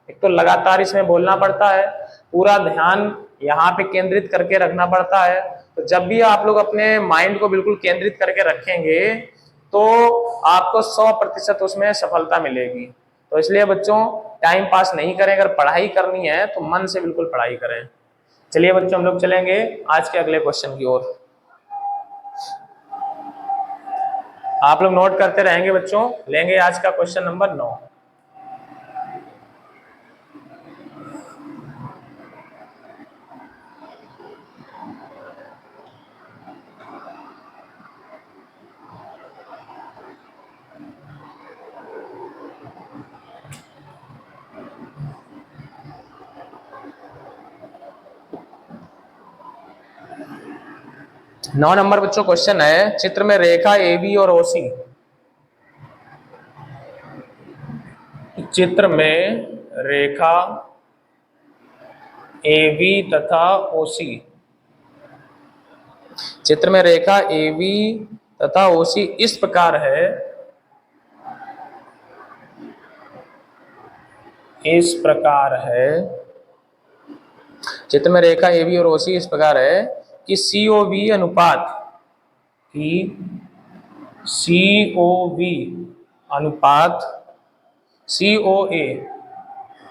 एक तो लगातार इसमें बोलना पड़ता है, पूरा ध्यान यहाँ पे केंद्रित करके रखना पड़ता है। तो जब भी आप लोग अपने माइंड को बिल्कुल केंद्रित करके रखेंगे तो आपको 100% उसमें सफलता मिलेगी। तो इसलिए बच्चों टाइम पास नहीं करें, अगर पढ़ाई करनी है तो मन से बिल्कुल पढ़ाई करें। चलिए बच्चों हम लोग चलेंगे आज के अगले क्वेश्चन की ओर। आप लोग नोट करते रहेंगे बच्चों, लेंगे आज का क्वेश्चन नंबर 9। नौ नंबर बच्चों क्वेश्चन है, चित्र में रेखा ए बी और ओसी, चित्र में रेखा ए बी तथा ओसी, चित्र में रेखा ए बी तथा ओसी इस प्रकार है, इस प्रकार है, चित्र में रेखा ए बी और ओसी इस प्रकार है कि सी ओ बी अनुपात, कि सी ओ बी अनुपात सी ओ ए,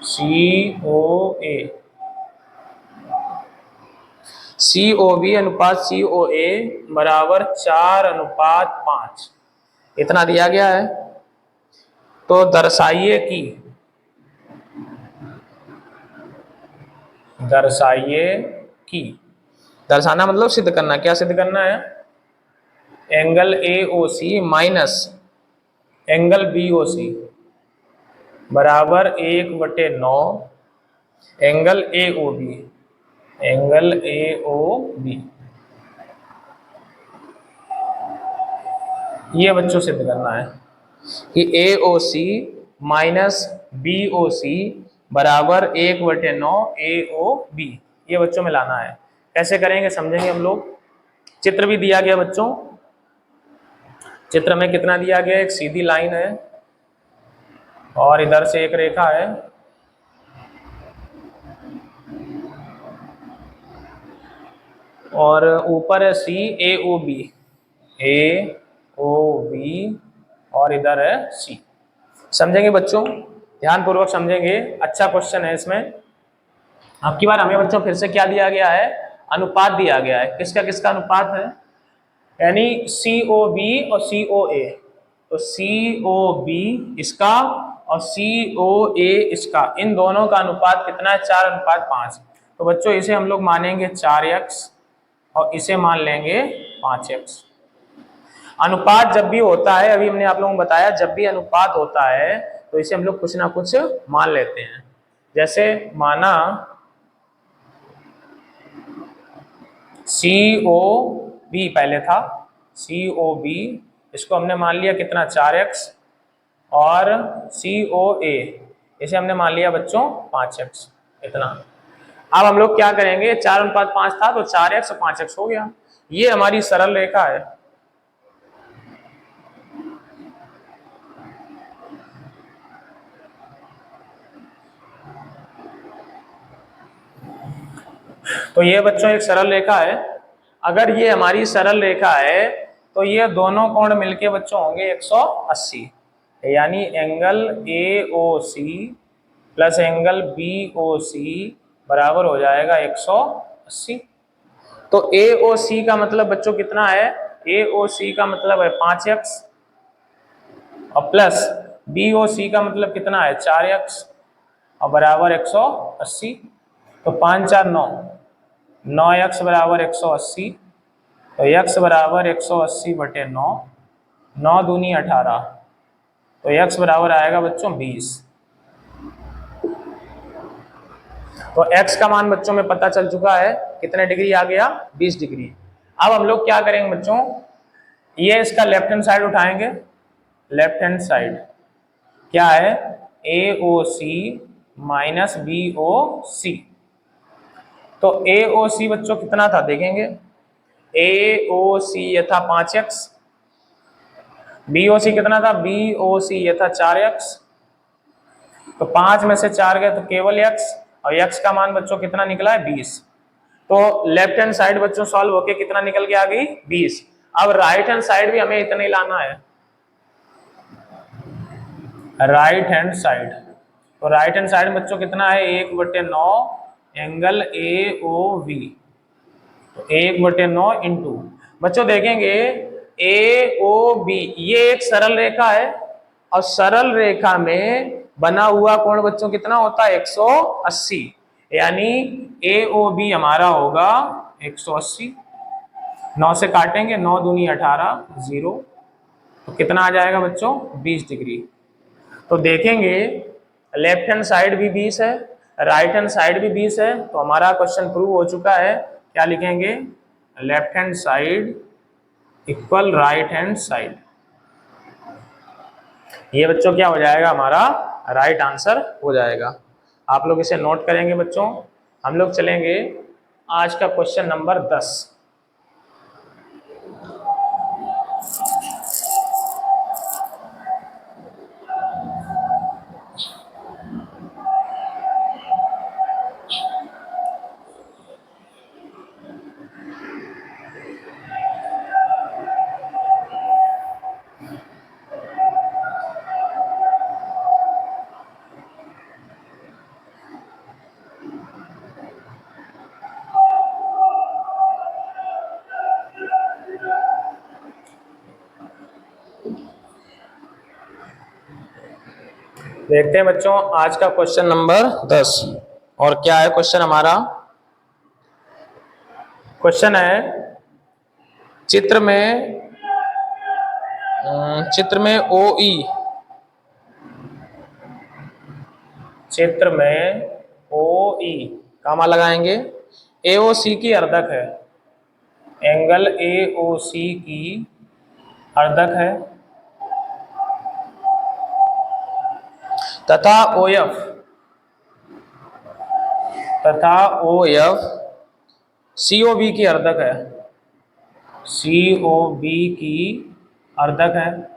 सी ओ ए, सी ओ बी अनुपात सी ओ ए बराबर 4:5 इतना दिया गया है। तो दर्शाइए कि, दर्शाइए कि, दर्शाना मतलब सिद्ध करना, क्या सिद्ध करना है, angle A O C minus angle B O C बराबर 1/9 angle A O B, angle A O B. ये बच्चों सिद्ध करना है कि ए O C minus B O C बराबर 1/9 ए ओ बी। ये बच्चों में लाना है। कैसे करेंगे समझेंगे हम लोग। चित्र भी दिया गया बच्चों, चित्र में कितना दिया गया, एक सीधी लाइन है और इधर से एक रेखा है, और ऊपर है सी ए ओ बी, ए ओ बी, और इधर है सी। समझेंगे बच्चों, ध्यान पूर्वक समझेंगे, अच्छा क्वेश्चन है। इसमें अब की बार हमें बच्चों फिर से क्या दिया गया है, अनुपात दिया गया है। किसका किसका अनुपात है, यानी सी ओ बी और सी ओ ए। तो सी ओ बी इसका और सी ओ ए इसका, इन दोनों का अनुपात कितना है, 4:5। तो बच्चों इसे हम लोग मानेंगे 4x और इसे मान लेंगे 5x। अनुपात जब भी होता है, अभी हमने आप लोगों को बताया, जब भी अनुपात होता है तो इसे हम लोग कुछ ना कुछ मान लेते हैं। जैसे माना सी ओ बी पहले था, सी ओ बी, इसको हमने मान लिया कितना, 4x, और सी ओ ए इसे हमने मान लिया बच्चों 5x, इतना। अब हम लोग क्या करेंगे, 4:5 था तो 4x और 5x हो गया। ये हमारी सरल रेखा है। तो ये बच्चों एक सरल रेखा है। अगर ये हमारी सरल रेखा है तो ये दोनों कोण मिलके बच्चों होंगे 180, यानी angle AOC plus angle BOC बराबर हो जाएगा 180। तो AOC का मतलब बच्चों कितना है, AOC का मतलब है 5x और प्लस BOC का मतलब कितना है 4x और बराबर 180। तो 5 4 9, 9x बराबर 180, तो x बराबर 180 बटे 9, 9 दूनी 18, तो x बराबर आएगा बच्चों 20। तो x का मान बच्चों में पता चल चुका है, कितने डिग्री आ गया 20 डिग्री। अब हम लोग क्या करेंगे बच्चों, ये इसका लेफ्ट हैंड साइड उठाएंगे। लेफ्ट हैंड साइड क्या है, AOC माइनस BOC। तो AOC बच्चों कितना था देखेंगे, AOC ये था 5x, BOC कितना था, BOC ये था 4x। तो 5 में से 4 गए तो केवल x, और x का मान बच्चों कितना निकला है 20। तो लेफ्ट हैंड साइड बच्चों सॉल्व होके कितना निकल के आ गई 20। अब राइट हैंड साइड भी हमें इतना ही लाना है, राइट हैंड साइड। तो राइट हैंड साइड बच्चों कितना है 1/9 एंगल AOV, तो 1/9 इंटू बच्चों देखेंगे AOB ये एक सरल रेखा है, और सरल रेखा में बना हुआ कोण बच्चों कितना होता है 180, यानी AOB हमारा होगा 180। 9 से काटेंगे, 9 दूनी 18, 0, तो कितना आ जाएगा बच्चों 20 डिग्री। तो देखेंगे लेफ्ट हैंड साइड भी 20 है, राइट हैंड साइड भी 20 है, तो हमारा क्वेश्चन प्रूव हो चुका है। क्या लिखेंगे, left hand side equal right hand side. ये बच्चों क्या हो जाएगा, हमारा राइट आंसर हो जाएगा। आप लोग इसे नोट करेंगे बच्चों। हम लोग चलेंगे आज का क्वेश्चन नंबर 10। देखते हैं बच्चों आज का क्वेश्चन नंबर 10। और क्या है क्वेश्चन हमारा, क्वेश्चन है चित्र में OE, चित्र में OE कामा लगाएंगे, AOC की अर्धक है, एंगल AOC की अर्धक है, तथा OF COB की अर्धक है, COB की अर्धक है।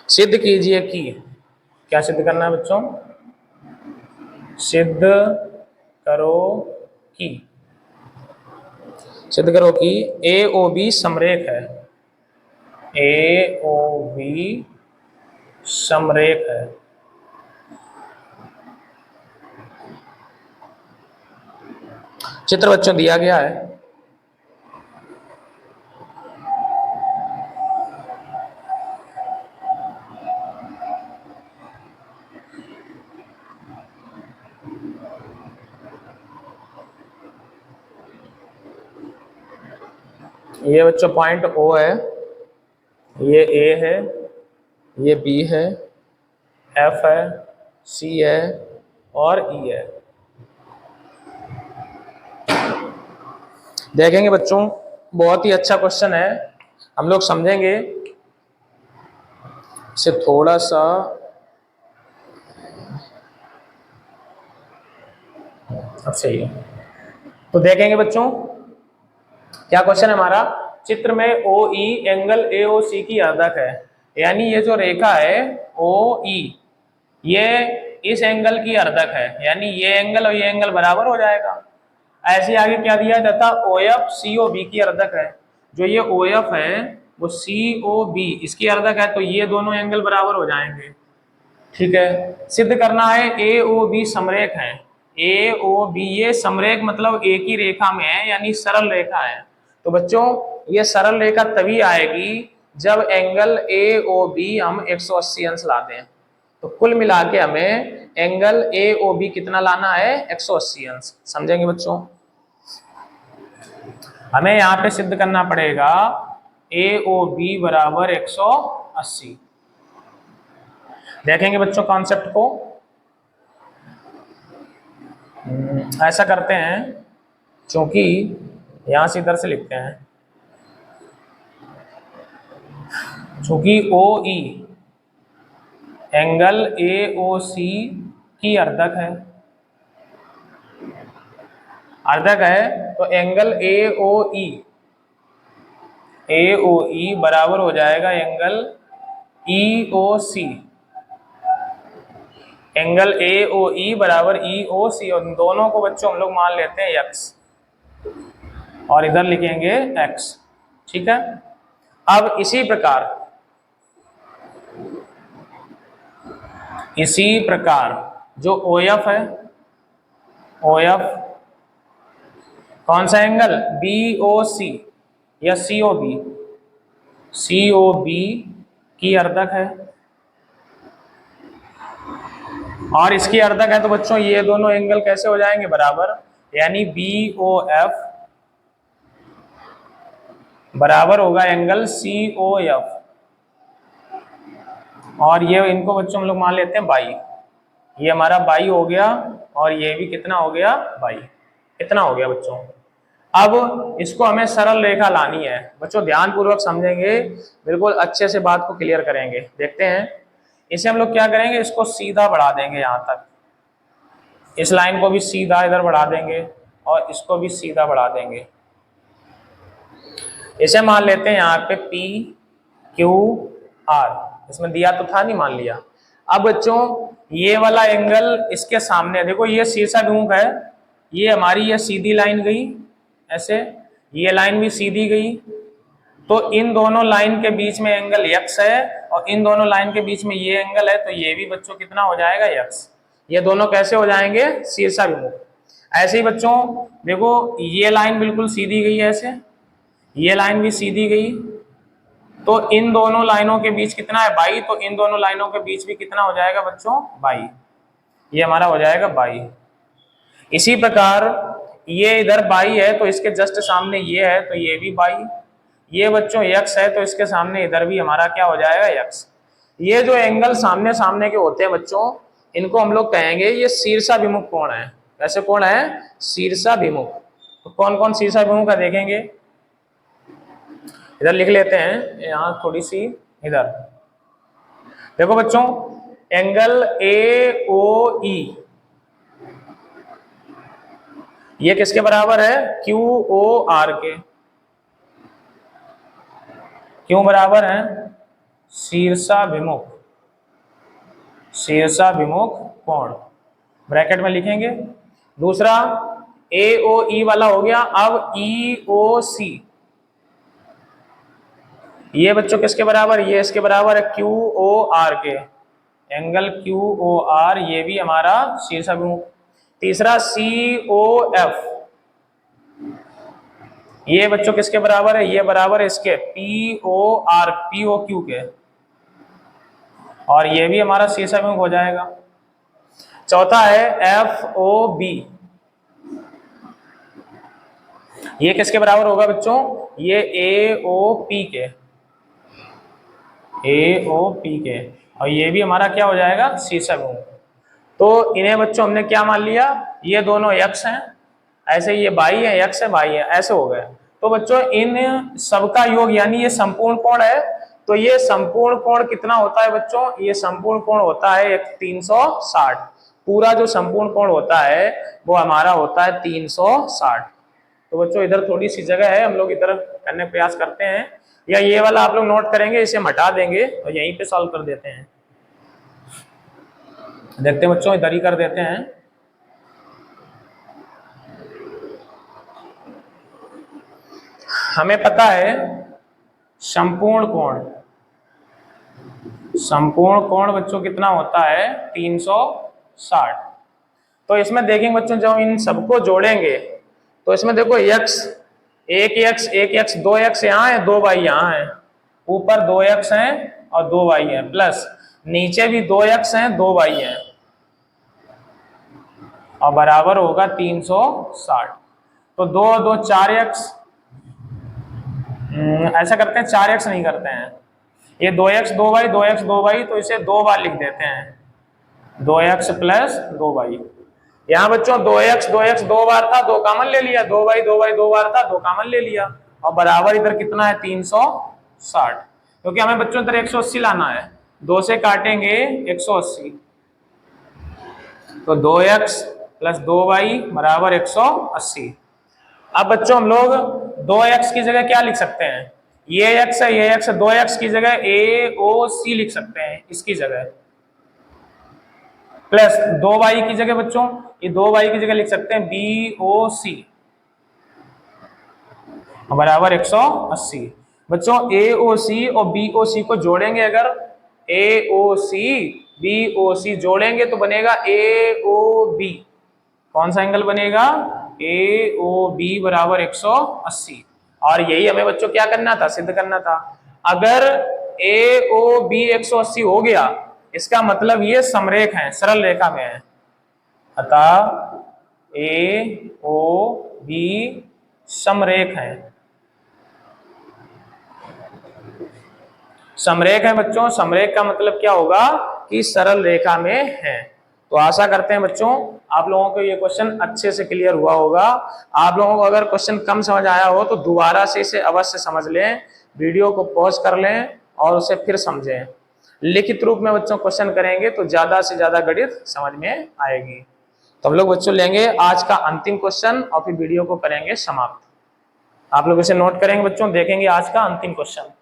सिद्ध कीजिए कि, क्या सिद्ध करना है बच्चों, सिद्ध करो कि AOB समरेख है, AOB समरेख है। चित्र बच्चों दिया गया है, ये बच्चों पॉइंट O है, ये A है, ये B है, F है, C है और E है। देखेंगे बच्चों बहुत ही अच्छा क्वेश्चन है, हम लोग समझेंगे इसे थोड़ा सा। अब सही है, तो देखेंगे बच्चों क्या क्वेश्चन है हमारा, चित्र में OE एंगल AOC की अर्धक है, यानी ये जो रेखा है OE ये इस एंगल की अर्धक है, यानी ये एंगल और ये एंगल बराबर हो जाएगा। ऐसे आगे क्या दिया जाता, OF COB की अर्धक है। जो ये OF है वो COB इसकी अर्धक है, तो ये दोनों एंगल बराबर हो जाएंगे। ठीक है, सिद्ध करना है AOB समरेख है। AOB ये समरेख मतलब एक ही रेखा में है, यानी सरल रेखा है। तो बच्चों ये सरल रेखा तभी आएगी जब एंगल AOB हम 180 अंश लाते हैं। तो कुल मिला के हमें एंगल AOB कितना लाना है, 180 अंश। समझेंगे बच्चों? हमें यहाँ पे सिद्ध करना पड़ेगा AOB बराबर 180। देखेंगे बच्चों कॉन्सेप्ट को। ऐसा करते हैं, क्योंकि यहां से इधर से लिखते हैं, चूंकि OE एंगल AOC की अर्धक है, तो एंगल AOE बराबर हो जाएगा एंगल EOC। एंगल AOE बराबर EOC, और दोनों को बच्चों हम लोग मान लेते हैं x, और इधर लिखेंगे x। ठीक है, अब इसी प्रकार जो OF है, OF कौन सा एंगल, BOC या COB की अर्धक है, और इसकी अर्धक है, तो बच्चों ये दोनों एंगल कैसे हो जाएंगे, बराबर। यानी BOF बराबर होगा एंगल COF, और ये इनको बच्चों हम लोग मान लेते हैं बाई। ये हमारा बाई हो गया, और ये भी कितना हो गया, बाई। कितना हो गया बच्चों? अब इसको हमें सरल रेखा लानी है। बच्चों ध्यान पूर्वक समझेंगे, बिल्कुल अच्छे से बात को क्लियर करेंगे। देखते हैं, इसे हम लोग क्या करेंगे, इसको सीधा बढ़ा देंगे यहां तक, इस लाइन को भी सीधा इधर बढ़ा देंगे, और इसको भी सीधा बढ़ा देंगे। इसे मान लेते हैं यहाँ पे PQR, इसमें दिया तो था नहीं, मान लिया। अब बच्चों ये वाला एंगल इसके सामने देखो, ये शीर्षाभिमुख है, ये हमारी ये सीधी लाइन गई ऐसे, ये लाइन भी सीधी गई, तो इन दोनों लाइन के बीच में एंगल x है, और इन दोनों लाइन के बीच में ये एंगल है, तो ये भी बच्चों कितना हो जाएगा, x। ये दोनों कैसे हो जाएंगे, शीर्षाभिमुख। ऐसे ही बच्चों देखो, ये लाइन बिल्कुल सीधी गई है ऐसे, ये लाइन भी सीधी गई, तो इन दोनों लाइनों के बीच कितना है, बाई, तो इन दोनों लाइनों के बीच भी कितना हो जाएगा बच्चों, बाई। ये हमारा हो जाएगा बाई। इसी प्रकार ये इधर बाई है, तो इसके जस्ट सामने ये है, तो ये भी बाई। ये बच्चों x है, तो इसके सामने इधर भी हमारा क्या हो जाएगा, x। ये जो एंगल सामने सामने के होते हैं बच्चों, इनको हम लोग कहेंगे ये शीर्षाभिमुख कोण है। कैसे कोण है, शीर्षाभिमुख। तो कौन कौन शीर्षाभिमुख है देखेंगे, इधर लिख लेते हैं, यहाँ थोड़ी सी इधर देखो बच्चों, एंगल AOE ये किसके बराबर है, QOR के। क्यों बराबर है, शीर्षाभिमुख कोण, ब्रैकेट में लिखेंगे। दूसरा AOE वाला हो गया। अब EOC ये बच्चों किसके बराबर, ये इसके बराबर है QOR के, एंगल QOR ये भी हमारा शीर्षाभिमुख। तीसरा COF ये बच्चों किसके बराबर है, ये बराबर है इसके POQ के, और ये भी हमारा शीर्षाभिमुख हो जाएगा। चौथा है FOB ये किसके बराबर होगा बच्चों, ये AOP के, और ये भी हमारा क्या हो जाएगा, शीर्षाभिमुख। तो इन्हें बच्चों हमने क्या मान लिया, ये दोनों x हैं, ऐसे ये बाई है, x है, बाई है, ऐसे हो गए। तो बच्चों इन सबका योग यानी ये संपूर्ण कोण है, तो ये संपूर्ण कोण कितना होता है बच्चों, ये संपूर्ण कोण होता है 360। पूरा जो संपूर्ण कोण होता है वो हमारा होता है 360। तो बच्चों इधर थोड़ी सी जगह है, हम लोग इधर करने का प्रयास करते हैं, या ये वाला आप लोग नोट करेंगे, इसे हम हटा देंगे और यहीं पे सॉल्व कर देते हैं। देखते हैं बच्चों, इधर ही कर देते हैं। हमें पता है संपूर्ण कोण, संपूर्ण कोण बच्चों कितना होता है 360। तो इसमें देखेंगे बच्चों, जब इन सबको जोड़ेंगे तो इसमें देखो x, एक x 2x यहाँ है, 2y यहाँ है, ऊपर 2x है और 2y है, प्लस नीचे भी 2x है 2y है, और बराबर होगा 360। तो 2 2 4x, ऐसा करते हैं 4x नहीं करते हैं, ये 2x 2y 2x 2y, तो इसे 2 बार लिख देते हैं, 2x प्लस 2y। यहाँ बच्चों 2x 2 बार था, 2 कॉमन ले लिया, 2y 2 बार था, 2 कॉमन ले लिया, और बराबर इधर कितना है 360, क्योंकि हमें बच्चों इधर 180 लाना है, 2 से काटेंगे 180, तो 2x प्लस 2y बराबर 180। अब बच्चों हम लोग 2x की जगह क्या लिख सकते हैं, ये x है ये x है, 2x की जगह AOC लिख सकते हैं इसकी जगह, प्लस 2y की जगह बच्चों, ये 2y की जगह लिख सकते हैं BOC बराबर 180। बच्चों AOC और BOC को जोड़ेंगे, अगर AOC BOC जोड़ेंगे तो बनेगा AOB, कौन सा एंगल बनेगा AOB बराबर 180। और यही हमें बच्चों क्या करना था, सिद्ध करना था। अगर AOB 180 हो गया, इसका मतलब ये समरेख है, सरल रेखा में है, अतः AOB समरेख है, समरेख है बच्चों। समरेख का मतलब क्या होगा कि सरल रेखा में है। तो आशा करते हैं बच्चों आप लोगों को ये क्वेश्चन अच्छे से क्लियर हुआ होगा। आप लोगों को अगर क्वेश्चन कम समझ आया हो तो दोबारा से इसे अवश्य समझ लें, वीडियो को पॉज कर लें और उसे फिर समझें। लिखित रूप में बच्चों क्वेश्चन करेंगे तो ज्यादा से ज्यादा गणित समझ में आएगी। तो हम लोग बच्चों लेंगे आज का अंतिम क्वेश्चन और फिर वीडियो को करेंगे समाप्त। आप लोग इसे नोट करेंगे बच्चों, देखेंगे आज का अंतिम क्वेश्चन।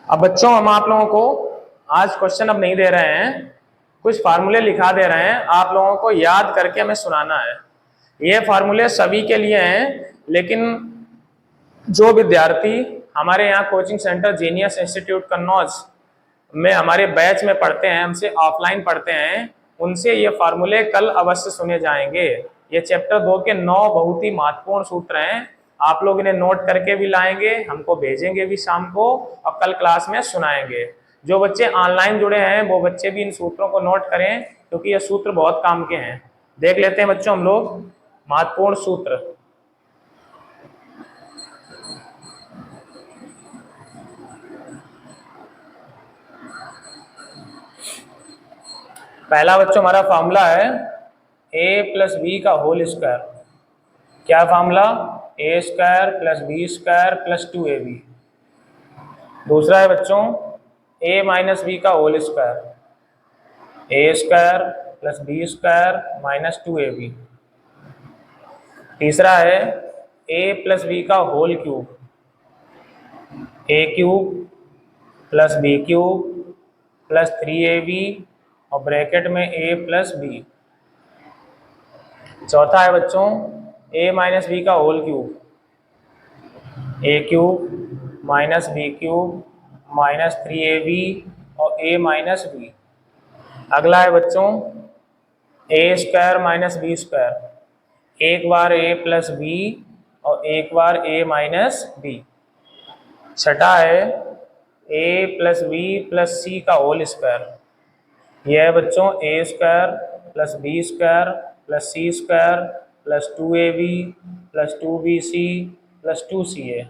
अब बच्चों हम आप लोगों को आज क्वेश्चन अब नहीं दे रहे हैं, कुछ फार्मूले लिखा दे रहे हैं, आप लोगों को याद करके हमें सुनाना है। ये फार्मूले सभी के लिए हैं, लेकिन जो विद्यार्थी हमारे यहाँ coaching centre genius institute Kannauj में हमारे बैच में पढ़ते हैं, हमसे ऑफलाइन पढ़ते हैं, उनसे ये फार्मूले कल अवश्य सुने जाएंगे। ये चैप्टर 2 के 9 बहुत ही महत्वपूर्ण सूत्र हैं। आप लोग इन्हें नोट करके भी लाएंगे, हमको भेजेंगे भी शाम को, और कल क्लास में सुनाएंगे। जो बच्चे ऑनलाइन जुड़े हैं वो बच्चे भी इन सूत्रों को नोट करें, क्योंकि ये सूत्र बहुत काम के हैं। देख लेते हैं बच्चों हम लोग महत्वपूर्ण सूत्र। पहला बच्चों हमारा फॉर्मूला है a प्लस बी का होल स्क्वायर। क्या formula, a square plus B square plus 2ab। दूसरा है बच्चों a माइनस बी का whole square, a square plus B square minus 2ab। तीसरा है a प्लस बी का whole cube, a cube plus B cube plus 3ab और ब्रैकेट में a प्लस बी। चौथा है बच्चों a माइनस बी का whole cube, a cube minus b cube minus 3ab और a माइनस बी। अगला है बच्चों a square minus b square, एक बार a प्लस बी और एक बार a माइनस बी। छठा है a plus b plus c का होल स्क्वायर। यह है बच्चों a square plus B square plus c square plus 2ab plus 2bc plus 2ca।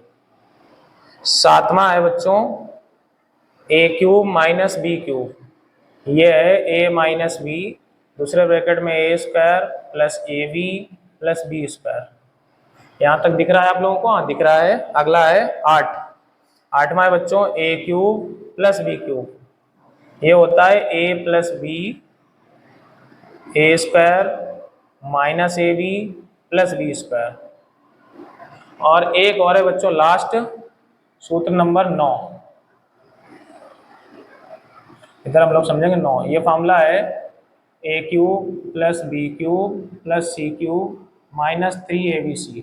सातवां है बच्चों a cube minus b cube, यह है a माइनस बी, दूसरे ब्रैकेट में a square plus ab plus B square. यहाँ तक दिख रहा है आप लोगों को? हाँ दिख रहा है। अगला है 8, 8वां है बच्चों A cube plus B cube, ये होता है ए plus B A square minus A B plus B square. और एक और है बच्चों लास्ट सूत्र नंबर 9, इधर हम लोग समझेंगे 9। ये फॉर्मूला है a cube plus B cube plus c cube minus 3abc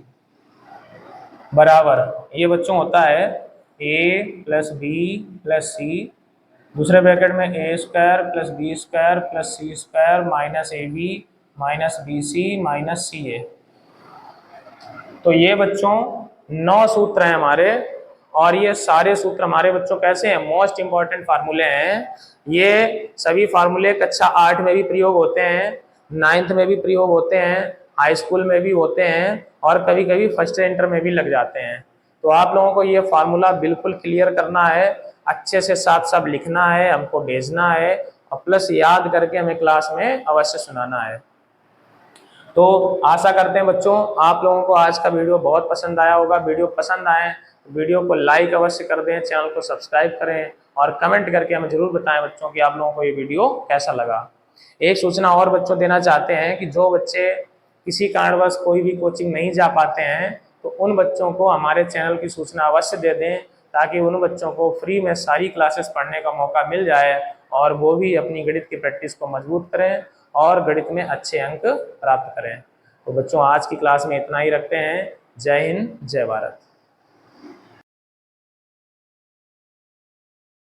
बराबर, ये बच्चों होता है ए प्लस बी प्लस सी, दूसरे ब्रैकेट में a square plus B square plus c square minus A b minus b c minus c a. तो ये बच्चों 9 सूत्र हैं हमारे, और ये सारे सूत्र हमारे बच्चों कैसे हैं, मोस्ट इंपॉर्टेंट फार्मूले हैं। ये सभी फार्मूले कक्षा 8 में भी प्रयोग होते हैं, 9th में भी प्रयोग होते हैं, हाई स्कूल में भी होते हैं, और कभी कभी फर्स्ट इंटर में भी लग जाते हैं। तो आप लोगों को ये फार्मूला बिल्कुल क्लियर करना है, अच्छे से साथ साथ लिखना है, हमको भेजना है, और प्लस याद करके हमें क्लास में अवश्य सुनाना है। तो आशा करते हैं बच्चों आप लोगों को आज का वीडियो बहुत पसंद आया होगा। वीडियो पसंद आए वीडियो को लाइक अवश्य कर दें, चैनल को सब्सक्राइब करें, और कमेंट करके हमें जरूर बताएं बच्चों कि आप लोगों को ये वीडियो कैसा लगा। एक सूचना और बच्चों देना चाहते हैं कि जो बच्चे किसी कारणवश कोई भी कोचिंग नहीं जा पाते हैं, तो उन बच्चों को हमारे चैनल की सूचना अवश्य दे दें, ताकि उन बच्चों को फ्री में सारी क्लासेस पढ़ने का मौका मिल जाए, और वो भी अपनी गणित की प्रैक्टिस को मजबूत करें और गणित में अच्छे अंक प्राप्त करें। तो बच्चों आज की क्लास में इतना ही रखते हैं। जय हिंद, जय भारत।